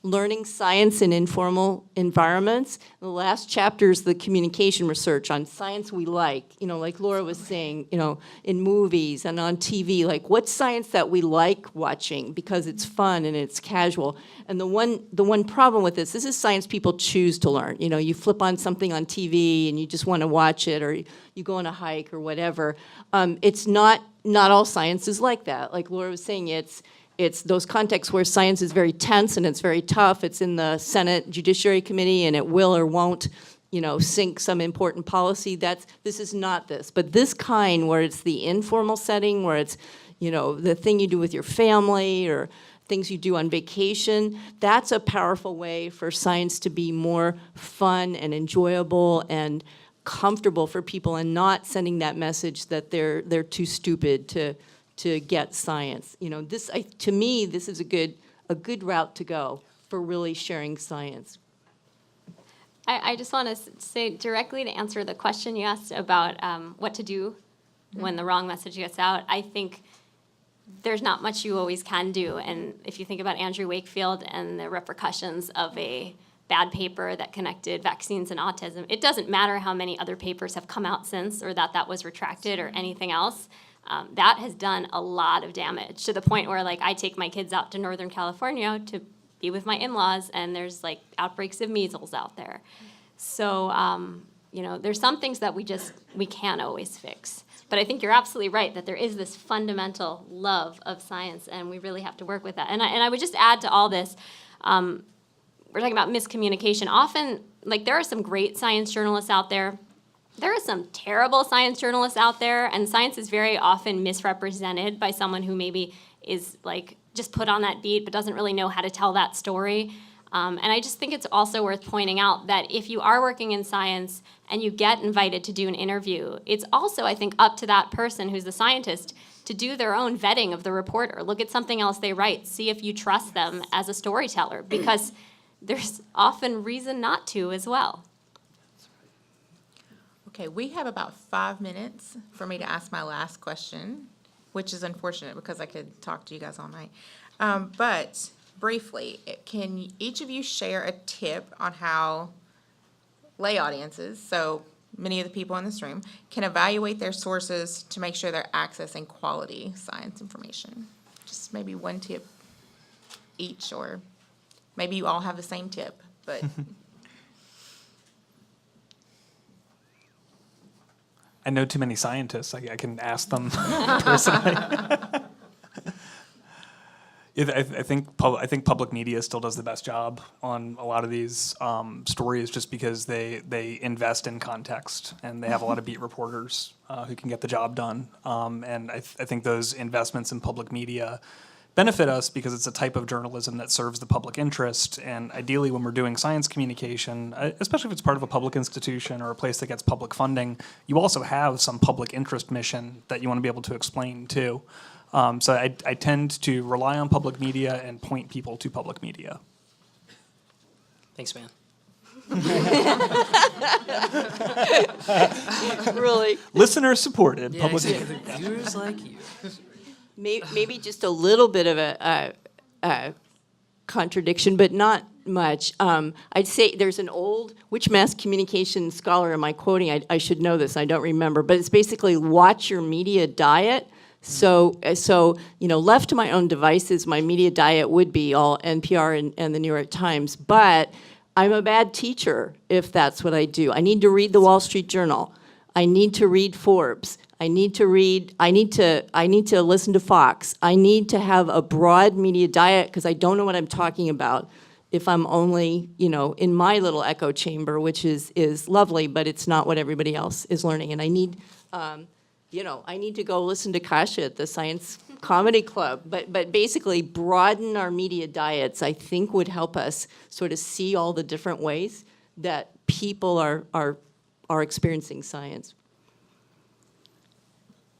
Speaker 9: Learning Science in Informal Environments. The last chapter is the communication research on science we like, like Laura was saying, in movies and on TV, like what's science that we like watching because it's fun and it's casual. And the one problem with this is science people choose to learn. You flip on something on TV and you just want to watch it, or you go on a hike or whatever. It's not all science is like that. Like Laura was saying, it's those contexts where science is very tense and it's very tough. It's in the Senate Judiciary Committee and it will or won't, sink some important policy. This is not this. But this kind where it's the informal setting, where it's, the thing you do with your family or things you do on vacation, that's a powerful way for science to be more fun and enjoyable and comfortable for people, and not sending that message that they're too stupid to get science. To me, this is a good route to go for really sharing science.
Speaker 6: I just want to say directly to answer the question you asked about what to do when the wrong message gets out. I think there's not much you always can do. And if you think about Andrew Wakefield and the repercussions of a bad paper that connected vaccines and autism, it doesn't matter how many other papers have come out since, or that was retracted or anything else. That has done a lot of damage, to the point where I take my kids out to Northern California to be with my in-laws, and there's outbreaks of measles out there. So there's some things that we can't always fix. But I think you're absolutely right that there is this fundamental love of science, and we really have to work with that. And I would just add to all this, we're talking about miscommunication. Often, there are some great science journalists out there. There are some terrible science journalists out there, and science is very often misrepresented by someone who maybe is just put on that beat but doesn't really know how to tell that story. And I just think it's also worth pointing out that if you are working in science and you get invited to do an interview, it's also, I think, up to that person who's the scientist to do their own vetting of the reporter. Look at something else they write. See if you trust them as a storyteller, because there's often reason not to as well.
Speaker 3: Okay, we have about 5 minutes for me to ask my last question, which is unfortunate because I could talk to you guys all night. But briefly, can each of you share a tip on how lay audiences, so many of the people in this room, can evaluate their sources to make sure they're accessing quality science information? Just maybe one tip each, or maybe you all have the same tip, but...
Speaker 8: I know too many scientists. I can ask them personally. I think public media still does the best job on a lot of these stories, just because they invest in context, and they have a lot of beat reporters who can get the job done. And I think those investments in public media benefit us because it's a type of journalism that serves the public interest. And ideally, when we're doing science communication, especially if it's part of a public institution or a place that gets public funding, you also have some public interest mission that you want to be able to explain too. So I tend to rely on public media and point people to public media.
Speaker 5: Thanks, man.
Speaker 9: Really.
Speaker 8: Listener supported
Speaker 5: Yeah,
Speaker 8: public
Speaker 5: exactly.
Speaker 8: media.
Speaker 5: Viewers like you.
Speaker 9: Maybe just a little bit of a contradiction, but not much. I'd say there's an old, which mass communication scholar am I quoting? I should know this, I don't remember, but it's basically watch your media diet. So left to my own devices, my media diet would be all NPR and the New York Times, but I'm a bad teacher if that's what I do. I need to read the Wall Street Journal. I need to read Forbes. I need to listen to Fox. I need to have a broad media diet because I don't know what I'm talking about if I'm only, in my little echo chamber, which is lovely, but it's not what everybody else is learning. And I need, I need to go listen to Kasha at the Science Comedy Club. But basically, broaden our media diets, I think, would help us sort of see all the different ways that people are experiencing science.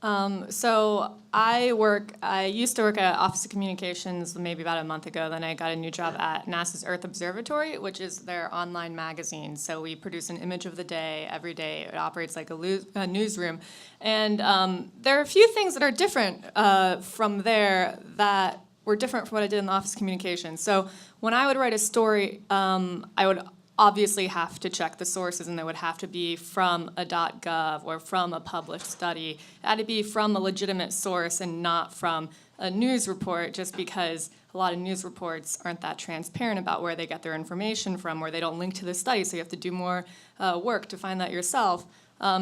Speaker 7: So I used to work at Office of Communications maybe about a month ago. Then I got a new job at NASA's Earth Observatory, which is their online magazine. So we produce an image of the day every day. It operates like a newsroom. And there are a few things that are different from there that were different from what I did in the Office of Communications. So when I would write a story, I would obviously have to check the sources, and they would have to be from a .gov or from a published study. It had to be from a legitimate source and not from a news report, just because a lot of news reports aren't that transparent about where they get their information from, or they don't link to the study, so you have to do more work to find that yourself.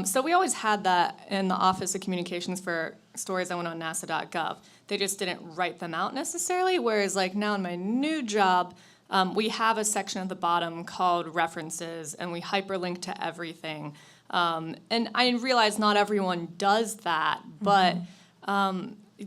Speaker 7: So we always had that in the Office of Communications for stories that went on nasa.gov. They just didn't write them out necessarily, whereas like now in my new job, we have a section at the bottom called references, and we hyperlink to everything. And I realize not everyone does that, but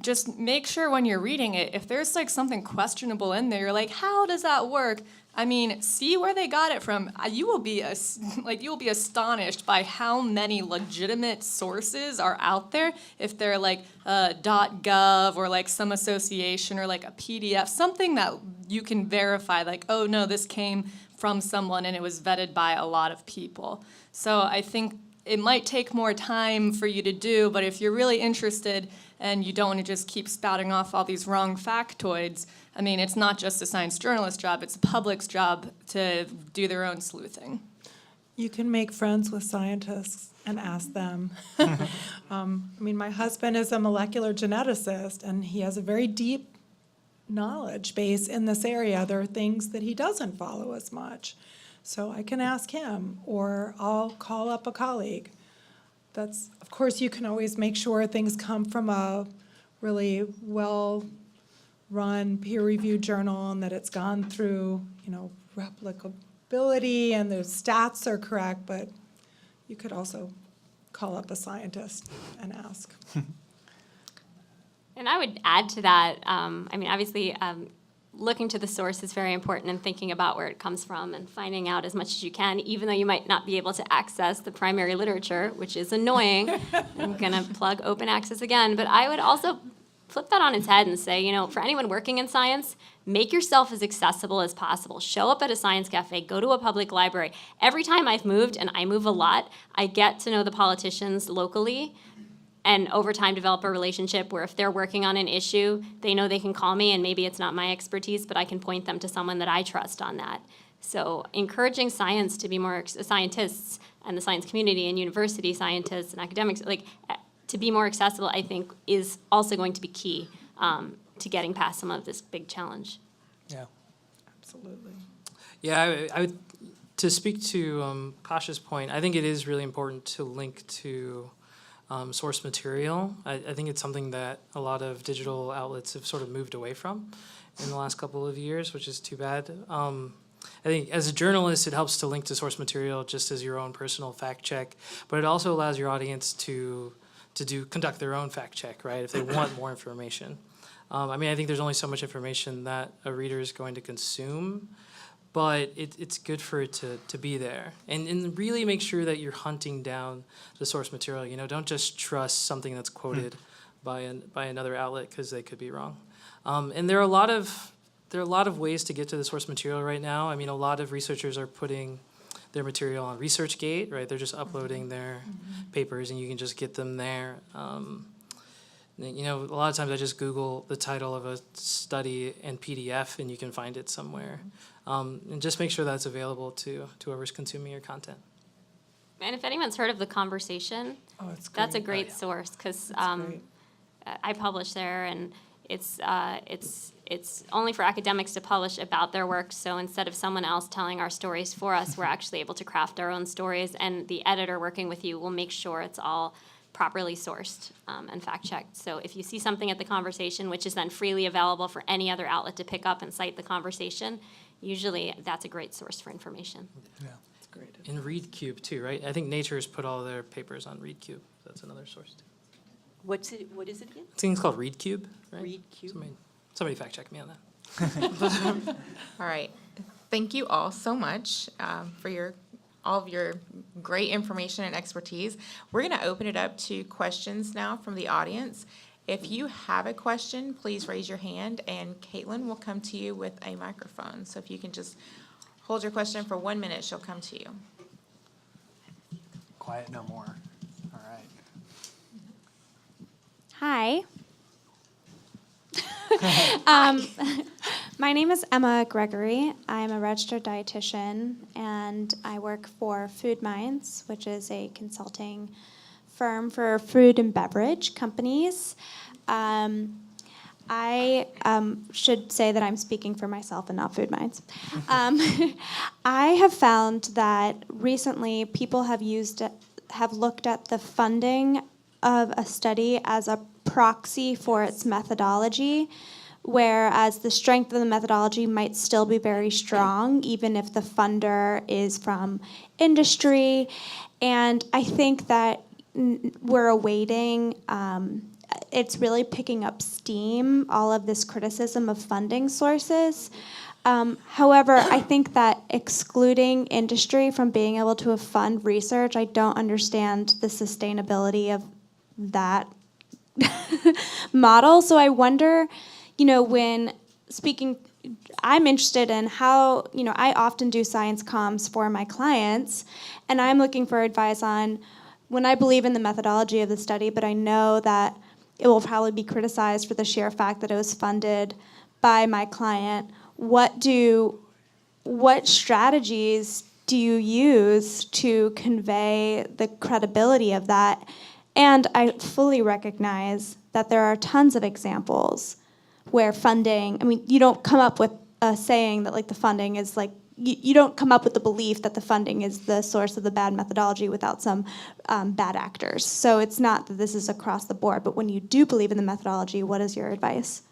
Speaker 7: just make sure when you're reading it, if there's like something questionable in there, you're like, how does that work? I mean, see where they got it from. You will be astonished by how many legitimate sources are out there. If they're like .gov or like some association or like a PDF, something that you can verify, like, oh no, this came from someone and it was vetted by a lot of people. So I think it might take more time for you to do, but if you're really interested and you don't want to just keep spouting off all these wrong factoids, I mean, it's not just a science journalist's job, it's the public's job to do their own sleuthing.
Speaker 4: You can make friends with scientists and ask them. I mean, my husband is a molecular geneticist, and he has a very deep knowledge base in this area. There are things that he doesn't follow as much. So I can ask him, or I'll call up a colleague. Of course, you can always make sure things come from a really well-run, peer-reviewed journal, and that it's gone through, replicability, and the stats are correct, but you could also call up a scientist and ask.
Speaker 6: And I would add to that, obviously, looking to the source is very important, and thinking about where it comes from and finding out as much as you can, even though you might not be able to access the primary literature, which is annoying. I'm going to plug open access again. But I would also flip that on its head and say, for anyone working in science, make yourself as accessible as possible. Show up at a science cafe, go to a public library. Every time I've moved, and I move a lot, I get to know the politicians locally, and over time develop a relationship where if they're working on an issue, they know they can call me, and maybe it's not my expertise, but I can point them to someone that I trust on that. So encouraging science to be more, scientists and the science community and university scientists and academics, to be more accessible, I think, is also going to be key to getting past some of this big challenge.
Speaker 5: Yeah.
Speaker 4: Absolutely.
Speaker 5: Yeah, I would, to speak to Kasha's point, I think it is really important to link to source material. I think it's something that a lot of digital outlets have sort of moved away from in the last couple of years, which is too bad. I think as a journalist, it helps to link to source material just as your own personal fact check, but it also allows your audience to conduct their own fact check, right, if they want more information. I think there's only so much information that a reader is going to consume, but it's good for it to be there. And really make sure that you're hunting down the source material. Don't just trust something that's quoted by another outlet, because they could be wrong. And there are a lot of ways to get to the source material right now. A lot of researchers are putting their material on ResearchGate, right? They're just uploading their papers, and you can just get them there. A lot of times I just Google the title of a study in PDF, and you can find it somewhere. And just make sure that's available to whoever's consuming your content.
Speaker 6: And if anyone's heard of The Conversation, that's a great source, because I publish there, and it's only for academics to publish about their work. So instead of someone else telling our stories for us, we're actually able to craft our own stories, and the editor working with you will make sure it's all properly sourced and fact-checked. So if you see something at The Conversation, which is then freely available for any other outlet to pick up and cite The Conversation, usually that's a great source for information.
Speaker 5: In ReadCube too, right? I think Nature's put all their papers on ReadCube. That's another source too.
Speaker 9: What is it again?
Speaker 5: I think it's called ReadCube, right?
Speaker 9: ReadCube?
Speaker 5: Somebody fact check me on that.
Speaker 3: All right. Thank you all so much for all of your great information and expertise. We're going to open it up to questions now from the audience. If you have a question, please raise your hand, and Caitlin will come to you with a microphone. So if you can just hold your question for 1 minute, she'll come to you.
Speaker 8: Quiet no more. All right.
Speaker 11: Hi. My name is Emma Gregory. I'm a registered dietitian, and I work for Food Minds, which is a consulting firm for food and beverage companies. I should say that I'm speaking for myself and not Food Minds. I have found that recently people have looked at the funding of a study as a proxy for its methodology, whereas the strength of the methodology might still be very strong, even if the funder is from industry. And I think that we're awaiting, it's really picking up steam, all of this criticism of funding sources. However, I think that excluding industry from being able to fund research, I don't understand the sustainability of that model. So I wonder, when speaking, I'm interested in how, I often do science comms for my clients, and I'm looking for advice on when I believe in the methodology of the study, but I know that it will probably be criticized for the sheer fact that it was funded by my client. What strategies do you use to convey the credibility of that? And I fully recognize that there are tons of examples where funding, you don't come up with a saying that the funding is you don't come up with the belief that the funding is the source of the bad methodology without some bad actors. So it's not that this is across the board, but when you do believe in the methodology, what is your advice?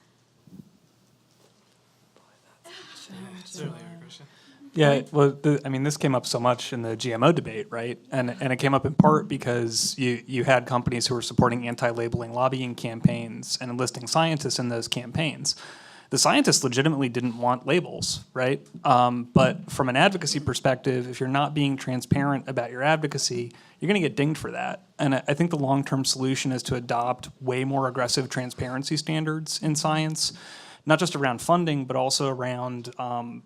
Speaker 8: Yeah, well, this came up so much in the GMO debate, right? And it came up in part because you had companies who were supporting anti-labeling lobbying campaigns and enlisting scientists in those campaigns. The scientists legitimately didn't want labels, right? But from an advocacy perspective, if you're not being transparent about your advocacy, you're going to get dinged for that. And I think the long-term solution is to adopt way more aggressive transparency standards in science, not just around funding, but also around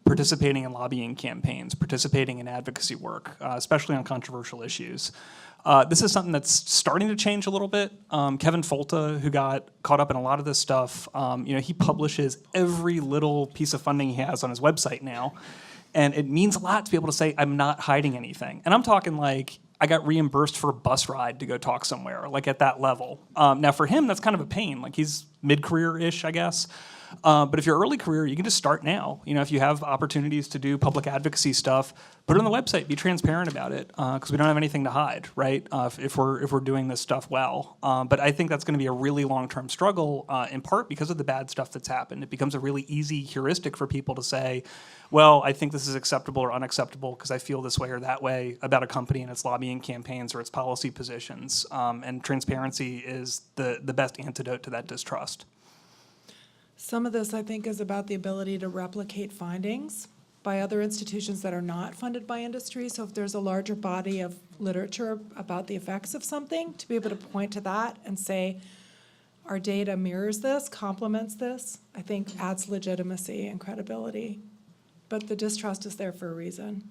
Speaker 8: participating in lobbying campaigns, participating in advocacy work, especially on controversial issues. This is something that's starting to change a little bit. Kevin Folta, who got caught up in a lot of this stuff, he publishes every little piece of funding he has on his website now. And it means a lot to be able to say, I'm not hiding anything. And I'm talking I got reimbursed for a bus ride to go talk somewhere, at that level. Now for him, that's kind of a pain. He's mid-career-ish, I guess. But if you're early career, you can just start now. If you have opportunities to do public advocacy stuff, put it on the website, be transparent about it, because we don't have anything to hide, right? If we're doing this stuff well. But I think that's going to be a really long-term struggle, in part because of the bad stuff that's happened. It becomes a really easy heuristic for people to say, well, I think this is acceptable or unacceptable because I feel this way or that way about a company and its lobbying campaigns or its policy positions. And transparency is the best antidote to that distrust.
Speaker 4: Some of this, I think, is about the ability to replicate findings by other institutions that are not funded by industry. So if there's a larger body of literature about the effects of something, to be able to point to that and say, our data mirrors this, complements this, I think adds legitimacy and credibility. But the distrust is there for a reason.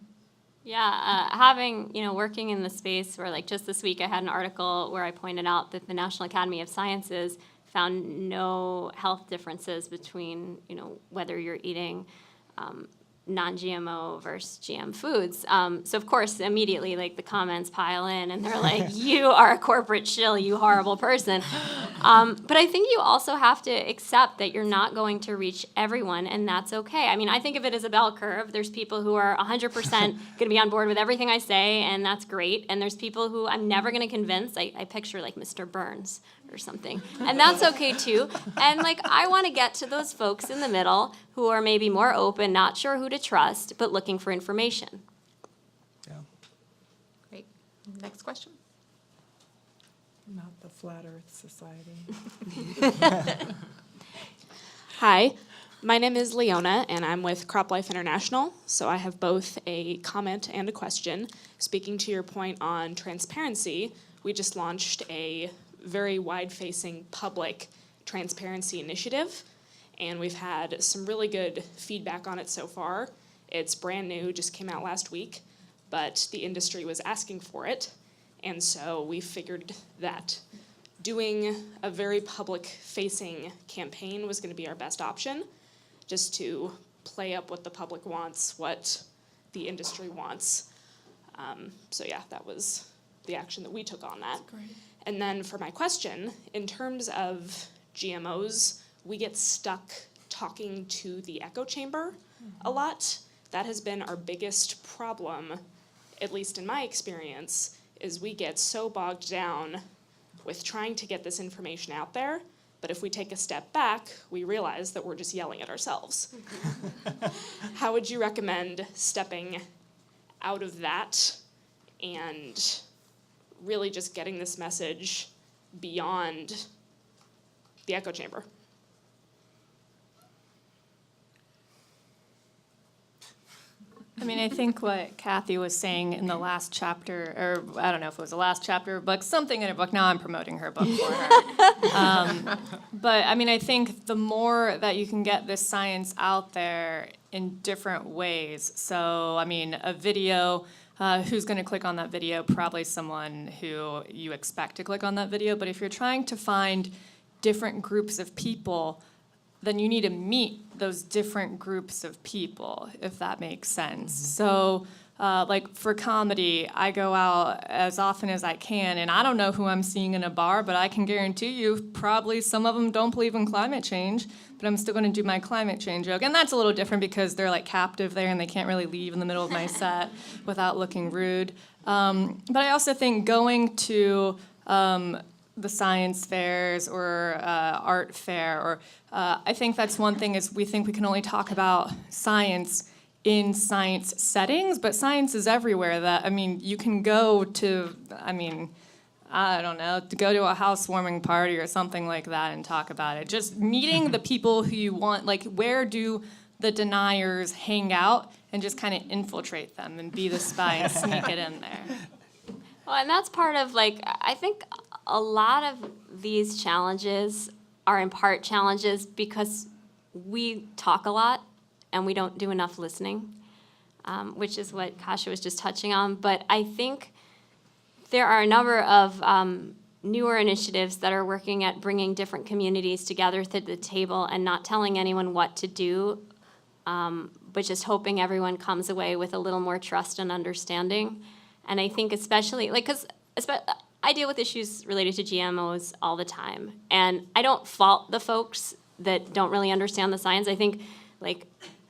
Speaker 6: Yeah, working in the space where just this week I had an article where I pointed out that the National Academy of Sciences found no health differences between, whether you're eating non-GMO versus GM foods. So of course, immediately, the comments pile in, and they're like, "You are a corporate shill, you horrible person." But I think you also have to accept that you're not going to reach everyone, and that's okay. I think of it as a bell curve. There's people who are 100% going to be on board with everything I say, and that's great. And there's people who I'm never going to convince. I picture Mr. Burns, or something. And that's okay too. And like, I want to get to those folks in the middle who are maybe more open, not sure who to trust, but looking for information.
Speaker 3: Great. Next question.
Speaker 4: Not the Flat Earth Society.
Speaker 12: Hi, my name is Leona, and I'm with CropLife International. So I have both a comment and a question. Speaking to your point on transparency, we just launched a very wide-facing public transparency initiative, and we've had some really good feedback on it so far. It's brand new, just came out last week, but the industry was asking for it, and so we figured that doing a very public-facing campaign was going to be our best option, just to play up what the public wants, what the industry wants. So yeah, that was the action that we took on that. And then for my question, in terms of GMOs, we get stuck talking to the echo chamber a lot. That has been our biggest problem, at least in my experience, is we get so bogged down with trying to get this information out there, but if we take a step back, we realize that we're just yelling at ourselves. How would you recommend stepping out of that and really just getting this message beyond the echo chamber?
Speaker 7: I mean, I think what Kathy was saying in the last chapter, or I don't know if it was the last chapter of a book, something in a book. Now I'm promoting her book for her. But I mean, I think the more that you can get this science out there in different ways. So, I mean, a video, who's going to click on that video? Probably someone who you expect to click on that video. But if you're trying to find different groups of people, then you need to meet those different groups of people, if that makes sense. So, like for comedy, I go out as often as I can, and I don't know who I'm seeing in a bar, but I can guarantee you probably some of them don't believe in climate change, but I'm still going to do my climate change joke. And that's a little different because they're like captive there and they can't really leave in the middle of my set without looking rude. But I also think going to the science fairs or art fair, or I think that's one thing is we think we can only talk about science in science settings, but science is everywhere. That, I mean, you can go to, I mean, I don't know, to go to a housewarming party or something like that and talk about it. Just meeting the people who you want, like where do the deniers hang out, and just kind of infiltrate them and be the spy and sneak it in there.
Speaker 6: Well, and that's part of, like, I think a lot of these challenges are in part challenges because we talk a lot and we don't do enough listening, which is what Kasha was just touching on. But I think there are a number of newer initiatives that are working at bringing different communities together to the table and not telling anyone what to do, but just hoping everyone comes away with a little more trust and understanding. And I think especially, like, because I deal with issues related to GMOs all the time. And I don't fault the folks that don't really understand the science. I think, like,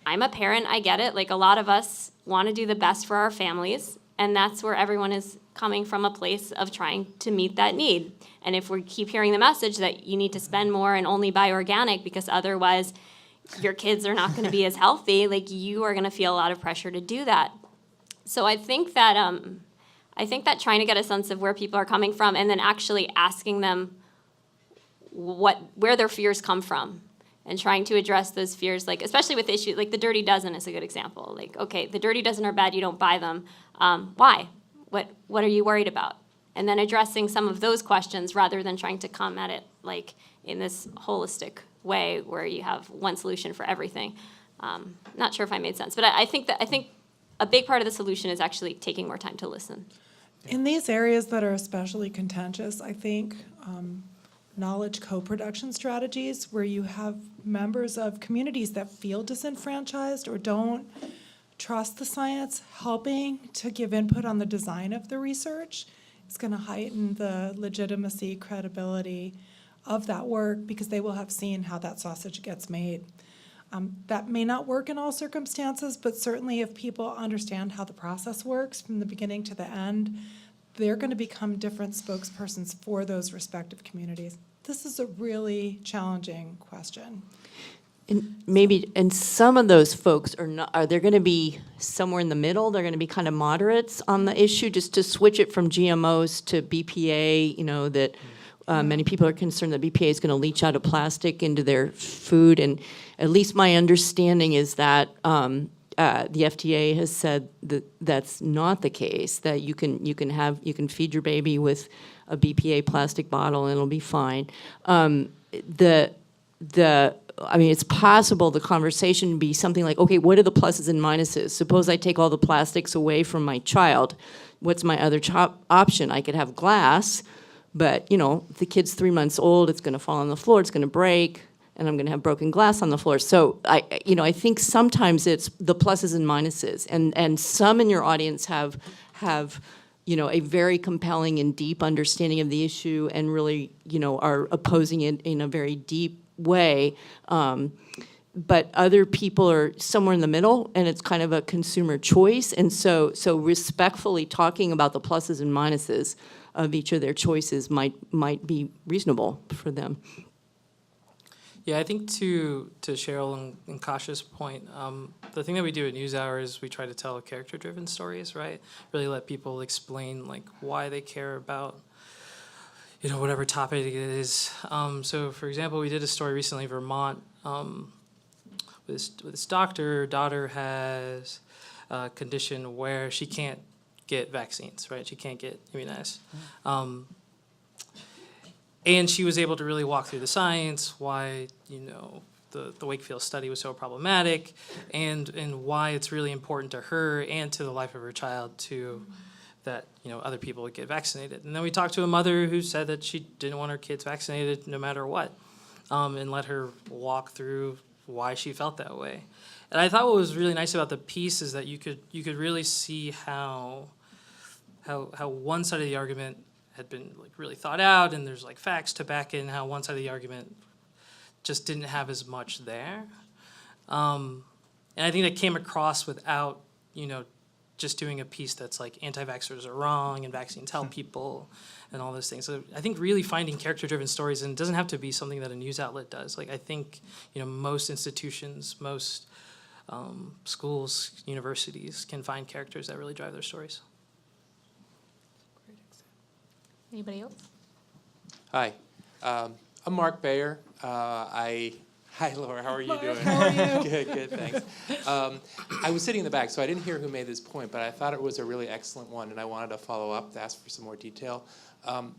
Speaker 6: I'm a parent, I get it. Like, a lot of us want to do the best for our families. And that's where everyone is coming from, a place of trying to meet that need. And if we keep hearing the message that you need to spend more and only buy organic because otherwise your kids are not going to be as healthy, like, you are going to feel a lot of pressure to do that. So I think that trying to get a sense of where people are coming from and then actually asking them where their fears come from and trying to address those fears, like especially with issues like the dirty dozen is a good example. Like, okay, the dirty dozen are bad, you don't buy them. Why? What are you worried about? And then addressing some of those questions rather than trying to come at it like in this holistic way where you have one solution for everything. Not sure if I made sense, but I think a big part of the solution is actually taking more time to listen.
Speaker 4: In these areas that are especially contentious, I think knowledge co-production strategies where you have members of communities that feel disenfranchised or don't trust the science helping to give input on the design of the research is going to heighten the legitimacy, credibility of that work because they will have seen how that sausage gets made. That may not work in all circumstances, but certainly if people understand how the process works from the beginning to the end, they're going to become different spokespersons for those respective communities. this is a really challenging question.
Speaker 9: And maybe, and some of those folks are not, are they going to be somewhere in the middle? They're going to be kind of moderates on the issue, just to switch it from GMOs to BPA, you know, that many people are concerned that BPA is going to leach out of plastic into their food. And at least my understanding is that the FDA has said that that's not the case, that you can feed your baby with a BPA plastic bottle and it'll be fine. I mean, it's possible the conversation be something like, okay, what are the pluses and minuses? Suppose I take all the plastics away from my child. What's my other option? I could have glass, but, you know, if the kid's 3 months old, it's going to fall on the floor, it's going to break, and I'm going to have broken glass on the floor. So, I think sometimes it's the pluses and minuses. And some in your audience have you know, a very compelling and deep understanding of the issue and really, you know, are opposing it in a very deep way, but other people are somewhere in the middle, and it's kind of a consumer choice. And so respectfully talking about the pluses and minuses of each of their choices might be reasonable for them.
Speaker 5: Yeah, I think to Sheril and Kasha's point, the thing that we do at NewsHour is we try to tell character-driven stories, right? Really let people explain like why they care about, you know, whatever topic it is. So, for example, we did a story recently in Vermont with this daughter has a condition where she can't get vaccines, right? She can't get immunized. And she was able to really walk through the science, why, you know, the Wakefield study was so problematic, and why it's really important to her and to the life of her child to that, you know, other people would get vaccinated. And then we talked to a mother who said that she didn't want her kids vaccinated no matter what, and let her walk through why she felt that way. And I thought what was really nice about the piece is that you could really see how one side of the argument had been like really thought out, and there's like facts to back in how one side of the argument just didn't have as much there. And I think that came across without, you know, just doing a piece that's like anti-vaxxers are wrong and vaccines help people and all those things. So I think really finding character-driven stories, and it doesn't have to be something that a news outlet does. Like I think, you know, most institutions, most schools, universities can find characters that really drive their stories.
Speaker 3: Anybody else?
Speaker 13: Hi, I'm Mark Bayer. Hi, Laura, how are you doing?
Speaker 4: How are you?
Speaker 13: Good, thanks. I was sitting in the back, so I didn't hear who made this point, but I thought it was a really excellent one, and I wanted to follow up to ask for some more detail.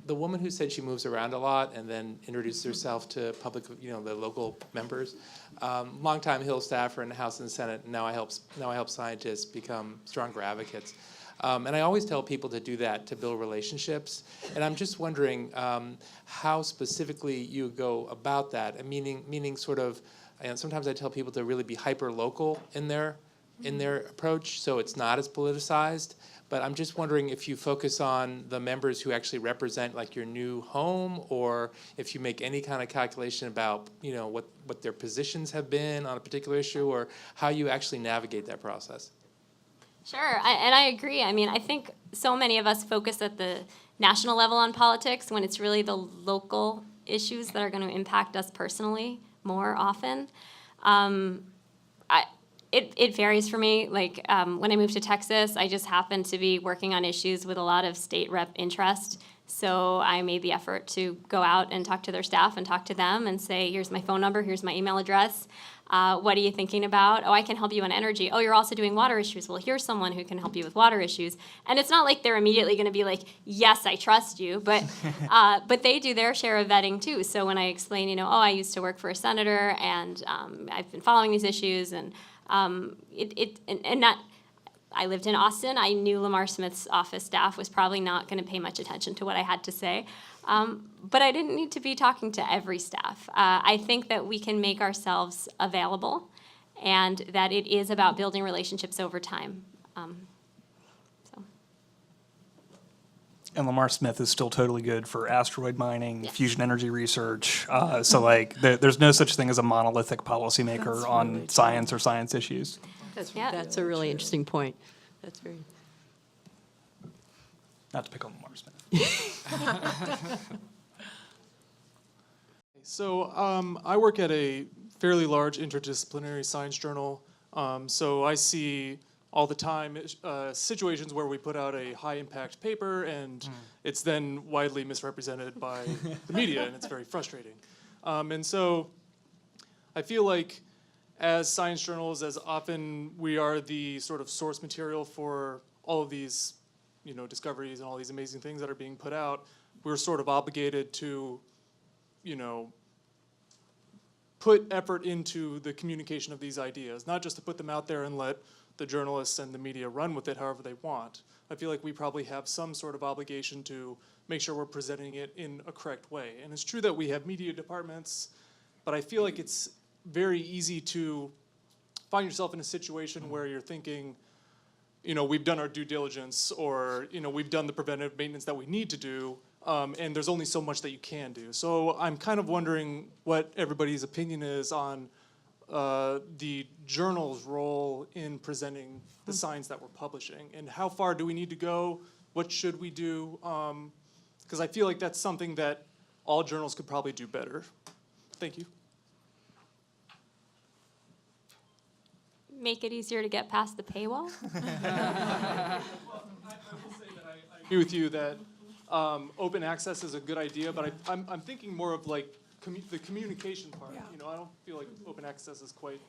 Speaker 13: The woman who said she moves around a lot and then introduced herself to public, you know, the local members. Longtime Hill staffer in the House and Senate, and now I help scientists become stronger advocates. And I always tell people to do that, to build relationships. And I'm just wondering how specifically you go about that, and meaning sort of, and sometimes I tell people to really be hyper-local in their approach, so it's not as politicized. But I'm just wondering if you focus on the members who actually represent like your new home, or if you make any kind of calculation about, you know, what their positions have been on a particular issue, or how you actually navigate that process.
Speaker 6: Sure, and I agree. I mean, I think so many of us focus at the national level on politics when it's really the local issues that are going to impact us personally more often. It varies for me. Like when I moved to Texas, I just happened to be working on issues with a lot of state rep interest. So I made the effort to go out and talk to their staff and talk to them and say, here's my phone number, here's my email address. What are you thinking about? Oh, I can help you on energy. Oh, you're also doing water issues. Well, here's someone who can help you with water issues. And it's not like they're immediately going to be like, yes, I trust you. But they do their share of vetting too. So when I explain, you know, oh, I used to work for a senator, and I've been following these issues, and I lived in Austin. I knew Lamar Smith's office staff was probably not going to pay much attention to what I had to say. But I didn't need to be talking to every staff. I think that we can make ourselves available, and that it is about building relationships over time.
Speaker 8: And Lamar Smith is still totally good for asteroid mining, fusion energy research. So like, there's no such thing as a monolithic policymaker on science or science issues.
Speaker 9: That's a really interesting point. That's very.
Speaker 8: Not to pick on Lamar Smith.
Speaker 14: So I work at a fairly large interdisciplinary science journal. So I see all the time situations where we put out a high impact paper and it's then widely misrepresented by the media, and it's very frustrating. And so I feel like as science journals, as often we are the sort of source material for all of these, discoveries and all these amazing things that are being put out, we're sort of obligated to, put effort into the communication of these ideas, not just to put them out there and let the journalists and the media run with it however they want. I feel like we probably have some sort of obligation to make sure we're presenting it in a correct way. And it's true that we have media departments, but I feel like it's very easy to find yourself in a situation where you're thinking, we've done our due diligence, or, we've done the preventive maintenance that we need to do, and there's only so much that you can do. So I'm kind of wondering what everybody's opinion is on the journal's role in presenting the science that we're publishing, and how far do we need to go? What should we do? Because I feel like that's something that all journals could probably do better. Thank you.
Speaker 6: Make it easier to get past the paywall?
Speaker 14: I agree with you that open access is a good idea, but I'm thinking more of like the communication part. I don't feel like open access is quite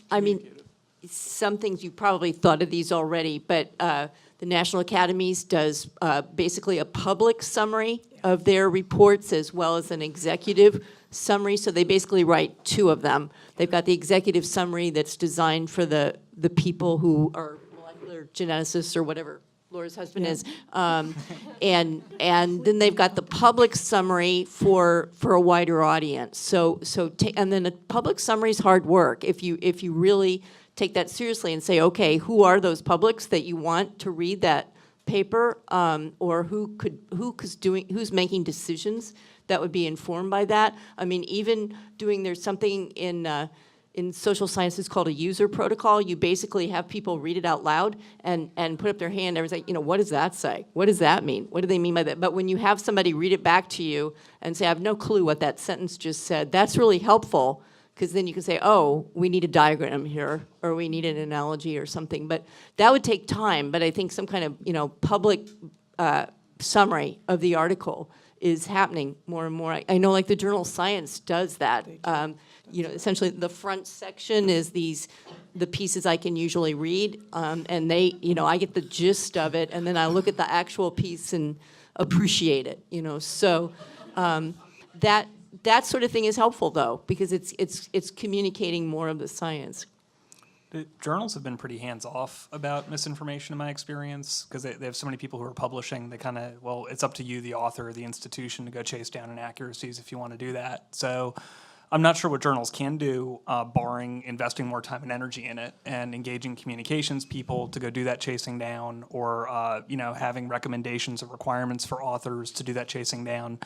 Speaker 14: communicative.
Speaker 9: Some things you probably thought of these already, but the National Academies does basically a public summary of their reports as well as an executive summary. So they basically write two of them. They've got the executive summary that's designed for the people who are molecular geneticists or whatever Laura's husband is, and then they've got the public summary for a wider audience. And then a public summary is hard work if you really take that seriously and say, okay, who are those publics that you want to read that paper, or who's making decisions that would be informed by that. I mean, even there's something in social sciences called a user protocol. You basically have people read it out loud and put up their hand. Everyone's like, what does that say? What does that mean? What do they mean by that? But when you have somebody read it back to you and say, I have no clue what that sentence just said, that's really helpful, because then you can say, oh, we need a diagram here, or we need an analogy or something. But that would take time. But I think some kind of public summary of the article is happening more and more. I know like the journal Science does that. Essentially the front section is the pieces I can usually read, and they, I get the gist of it, and then I look at the actual piece and appreciate it, So that sort of thing is helpful though, because it's communicating more of the science.
Speaker 8: The journals have been pretty hands-off about misinformation in my experience, because they have so many people who are publishing. They kind of, it's up to you, the author or the institution, to go chase down inaccuracies if you want to do that. So I'm not sure what journals can do, barring investing more time and energy in it and engaging communications people to go do that chasing down, or having recommendations or requirements for authors to do that chasing down.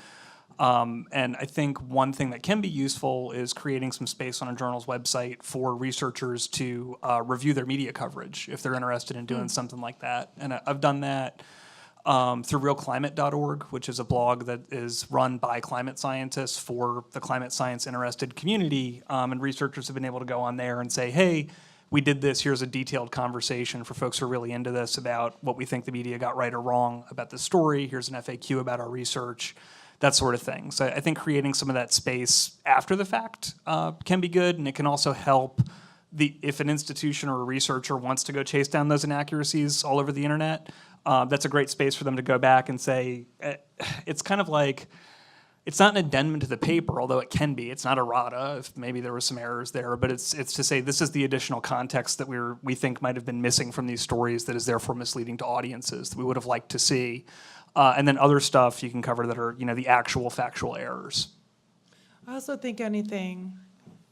Speaker 8: And I think one thing that can be useful is creating some space on a journal's website for researchers to review their media coverage if they're interested in doing something like that. And I've done that through realclimate.org, which is a blog that is run by climate scientists for the climate science interested community. And researchers have been able to go on there and say, hey, we did this, here's a detailed conversation for folks who are really into this about what we think the media got right or wrong about the story. Here's an FAQ about our research. That sort of thing. So I think creating some of that space after the fact can be good, and it can also help if an institution or a researcher wants to go chase down those inaccuracies all over the internet. That's a great space for them to go back and say, it's kind of like, it's not an addendum to the paper, although it can be. It's not errata if maybe there were some errors there, but it's to say this is the additional context that we think might have been missing from these stories that is therefore misleading to audiences that we would have liked to see. And then other stuff you can cover that are, the actual factual errors.
Speaker 4: I also think anything,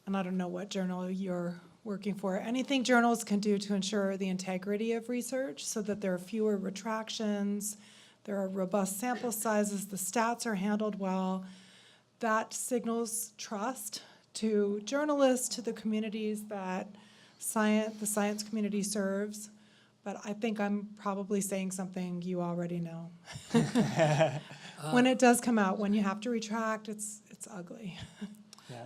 Speaker 4: and I don't know what journal you're working for, anything journals can do to ensure the integrity of research so that there are fewer retractions, there are robust sample sizes, the stats are handled well, that signals trust to journalists, to the communities that the science community serves. But I think I'm probably saying something you already know. When it does come out, when you have to retract, it's it's ugly.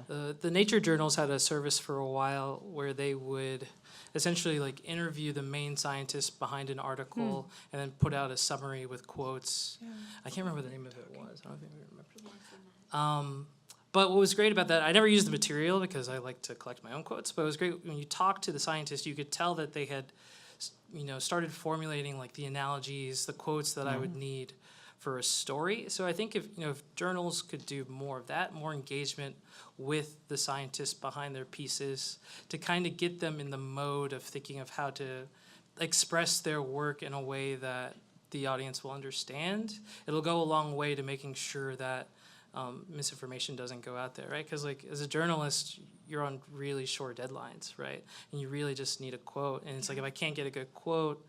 Speaker 5: The nature journals had a service for a while where they would essentially like interview the main scientists behind an article and then put out a summary with quotes. I can't remember what the name of it was. I don't think we remember. But what was great about that, I never used the material because I like to collect my own quotes, but it was great when you talked to the scientists, you could tell that they had, started formulating like the analogies, the quotes that I would need for a story. So I think if journals could do more of that, more engagement with the scientists behind their pieces to kind of get them in the mode of thinking of how to express their work in a way that the audience will understand, it'll go a long way to making sure that misinformation doesn't go out there, right? Because like as a journalist, you're on really short deadlines, right? And you really just need a quote. And it's like if I can't get a good quote,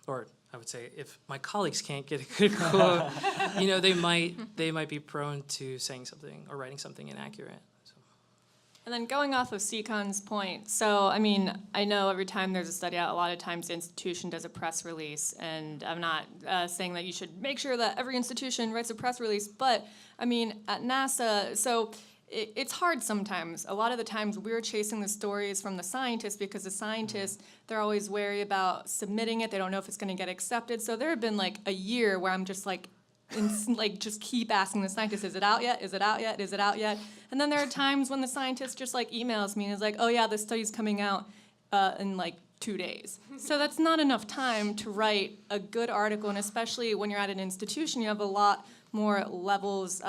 Speaker 5: or I would say if my colleagues can't get a good quote, they might be prone to saying something or writing something inaccurate. So.
Speaker 7: And then going off of Nsikan's point, so I mean, I know every time there's a study out, a lot of times the institution does a press release, and I'm not saying that you should make sure that every institution writes a press release, but I mean, at NASA, so it's hard sometimes. A lot of the times we're chasing the stories from the scientists because the scientists, they're always wary about submitting it. They don't know if it's going to get accepted. So there have been like a year where I'm just like, just keep asking the scientists, is it out yet? Is it out yet? Is it out yet? And then there are times when the scientist just like emails me and is like, oh yeah, this study's coming out in like 2 days. So that's not enough time to write a good article, and especially when you're at an institution, you have a lot more levels,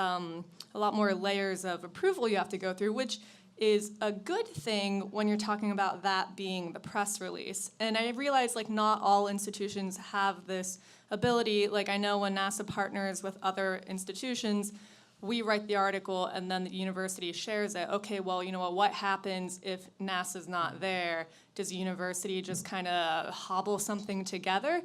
Speaker 7: a lot more layers of approval you have to go through, which is a good thing when you're talking about that being the press release. And I realize like not all institutions have this ability. Like I know when NASA partners with other institutions, we write the article and then the university shares it. Okay, well, you know what happens if NASA's not there? Does the university just kind of hobble something together?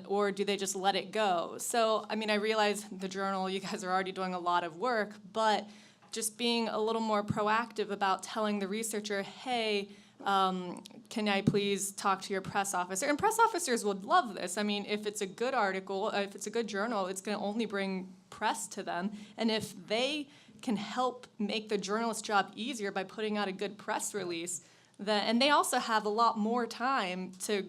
Speaker 7: Or do they just let it go? So, I mean, I realize the journal, you guys are already doing a lot of work, but just being a little more proactive about telling the researcher, hey, can I please talk to your press officer? And press officers would love this. I mean, if it's a good article, if it's a good journal, it's going to only bring press to them. And if they can help make the journalist's job easier by putting out a good press release, and they also have a lot more time to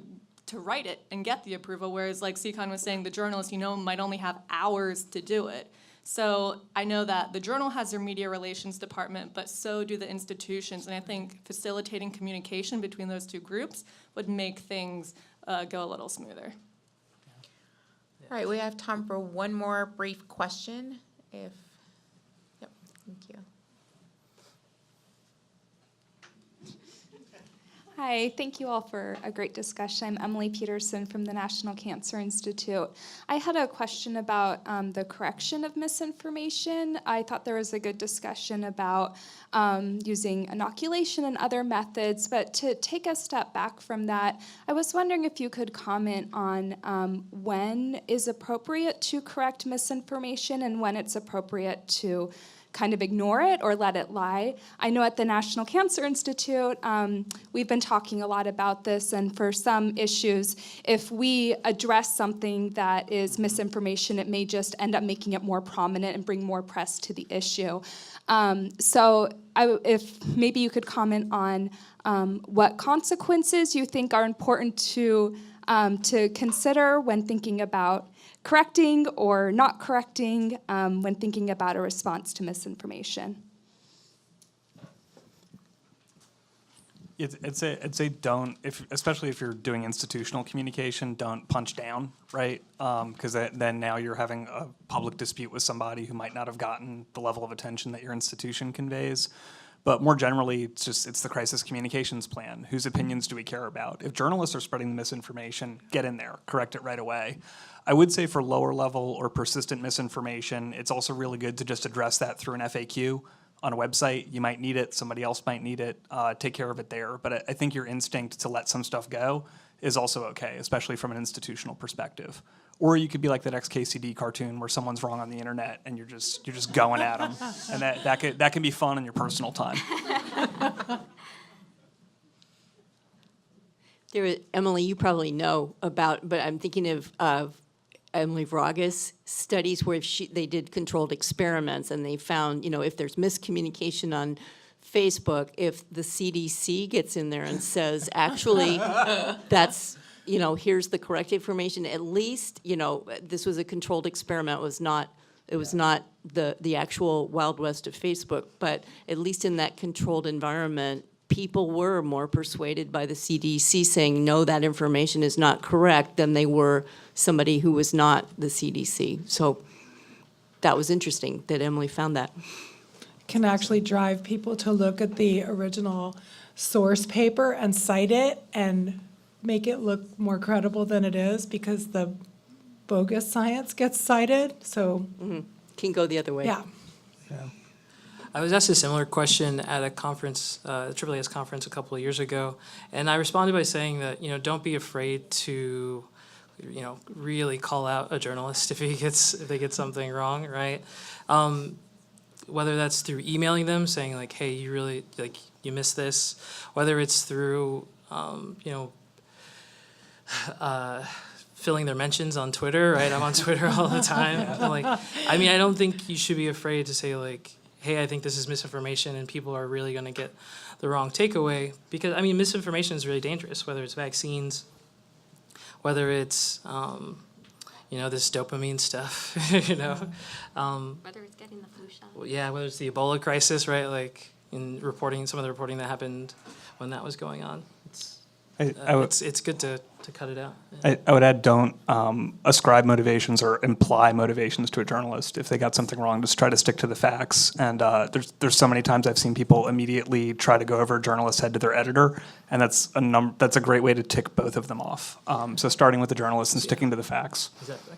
Speaker 7: write it and get the approval, whereas like Nsikan was saying, the journalist, might only have hours to do it. So I know that the journal has their media relations department, but so do the institutions. And I think facilitating communication between those two groups would make things go a little smoother.
Speaker 3: All right, we have time for one more brief question. Yep, thank you.
Speaker 11: Hi, thank you all for a great discussion. I'm Emily Peterson from the National Cancer Institute. I had a question about the correction of misinformation. I thought there was a good discussion about using inoculation and other methods, but to take a step back from that, I was wondering if you could comment on when is appropriate to correct misinformation and when it's appropriate to kind of ignore it or let it lie. I know at the National Cancer Institute, we've been talking a lot about this, and for some issues, if we address something that is misinformation, it may just end up making it more prominent and bring more press to the issue. So if maybe you could comment on what consequences you think are important to consider when thinking about correcting or not correcting when thinking about a response to misinformation.
Speaker 8: I'd say don't, especially if you're doing institutional communication, don't punch down, right? Because then now you're having a public dispute with somebody who might not have gotten the level of attention that your institution conveys. But more generally, it's the crisis communications plan. Whose opinions do we care about? If journalists are spreading the misinformation, get in there, correct it right away. I would say for lower level or persistent misinformation, it's also really good to just address that through an FAQ on a website. You might need it, somebody else might need it, take care of it there. But I think your instinct to let some stuff go is also okay, especially from an institutional perspective. Or you could be like that XKCD cartoon where someone's wrong on the internet and you're just going at them, and that can be fun in your personal time.
Speaker 9: Emily, you probably know about, but I'm thinking of Emily Vragas studies where they did controlled experiments and they found, if there's miscommunication on Facebook, if the CDC gets in there and says, actually, that's, here's the correct information, at least, this was a controlled experiment, it was not the actual Wild West of Facebook, but at least in that controlled environment, people were more persuaded by the CDC saying, no, that information is not correct, than they were somebody who was not the CDC. So that was interesting that Emily found that.
Speaker 4: Can actually drive people to look at the original source paper and cite it and make it look more credible than it is because the bogus science gets cited, so.
Speaker 9: Can go the other way.
Speaker 4: Yeah.
Speaker 5: I was asked a similar question at a conference, AAAS conference a couple of years ago, and I responded by saying that, don't be afraid to, really call out a journalist if they get something wrong, right? Whether that's through emailing them saying like, hey, you really, you missed this, whether it's through, filling their mentions on Twitter, right? I'm on Twitter all the time. I don't think you should be afraid to say like, hey, I think this is misinformation and people are really going to get the wrong takeaway. Because, misinformation is really dangerous, whether it's vaccines, whether it's, this dopamine stuff,
Speaker 6: Whether it's getting the flu shot.
Speaker 5: Yeah, whether it's the Ebola crisis, right? In some of the reporting that happened when that was going on. It's good to cut it out.
Speaker 8: I would add, don't ascribe motivations or imply motivations to a journalist. If they got something wrong, just try to stick to the facts. And there's so many times I've seen people immediately try to go over a journalist's head to their editor, and that's a great way to tick both of them off. So starting with the journalist and sticking to the facts.
Speaker 5: Exactly.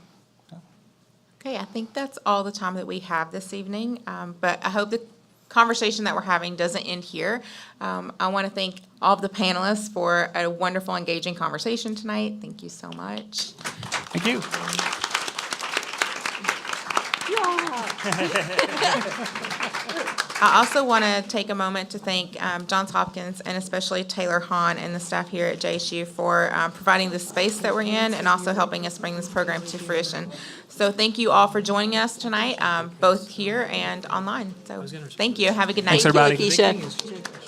Speaker 3: Okay, I think that's all the time that we have this evening, but I hope the conversation that we're having doesn't end here. I want to thank all of the panelists for a wonderful, engaging conversation tonight. Thank you so much.
Speaker 8: Thank you.
Speaker 3: I also want to take a moment to thank Johns Hopkins and especially Taylor Hahn and the staff here at JSU for providing the space that we're in and also helping us bring this program to fruition. So thank you all for joining us tonight, both here and online. So thank you. Have a good night.
Speaker 8: Thanks, everybody.
Speaker 9: Keisha.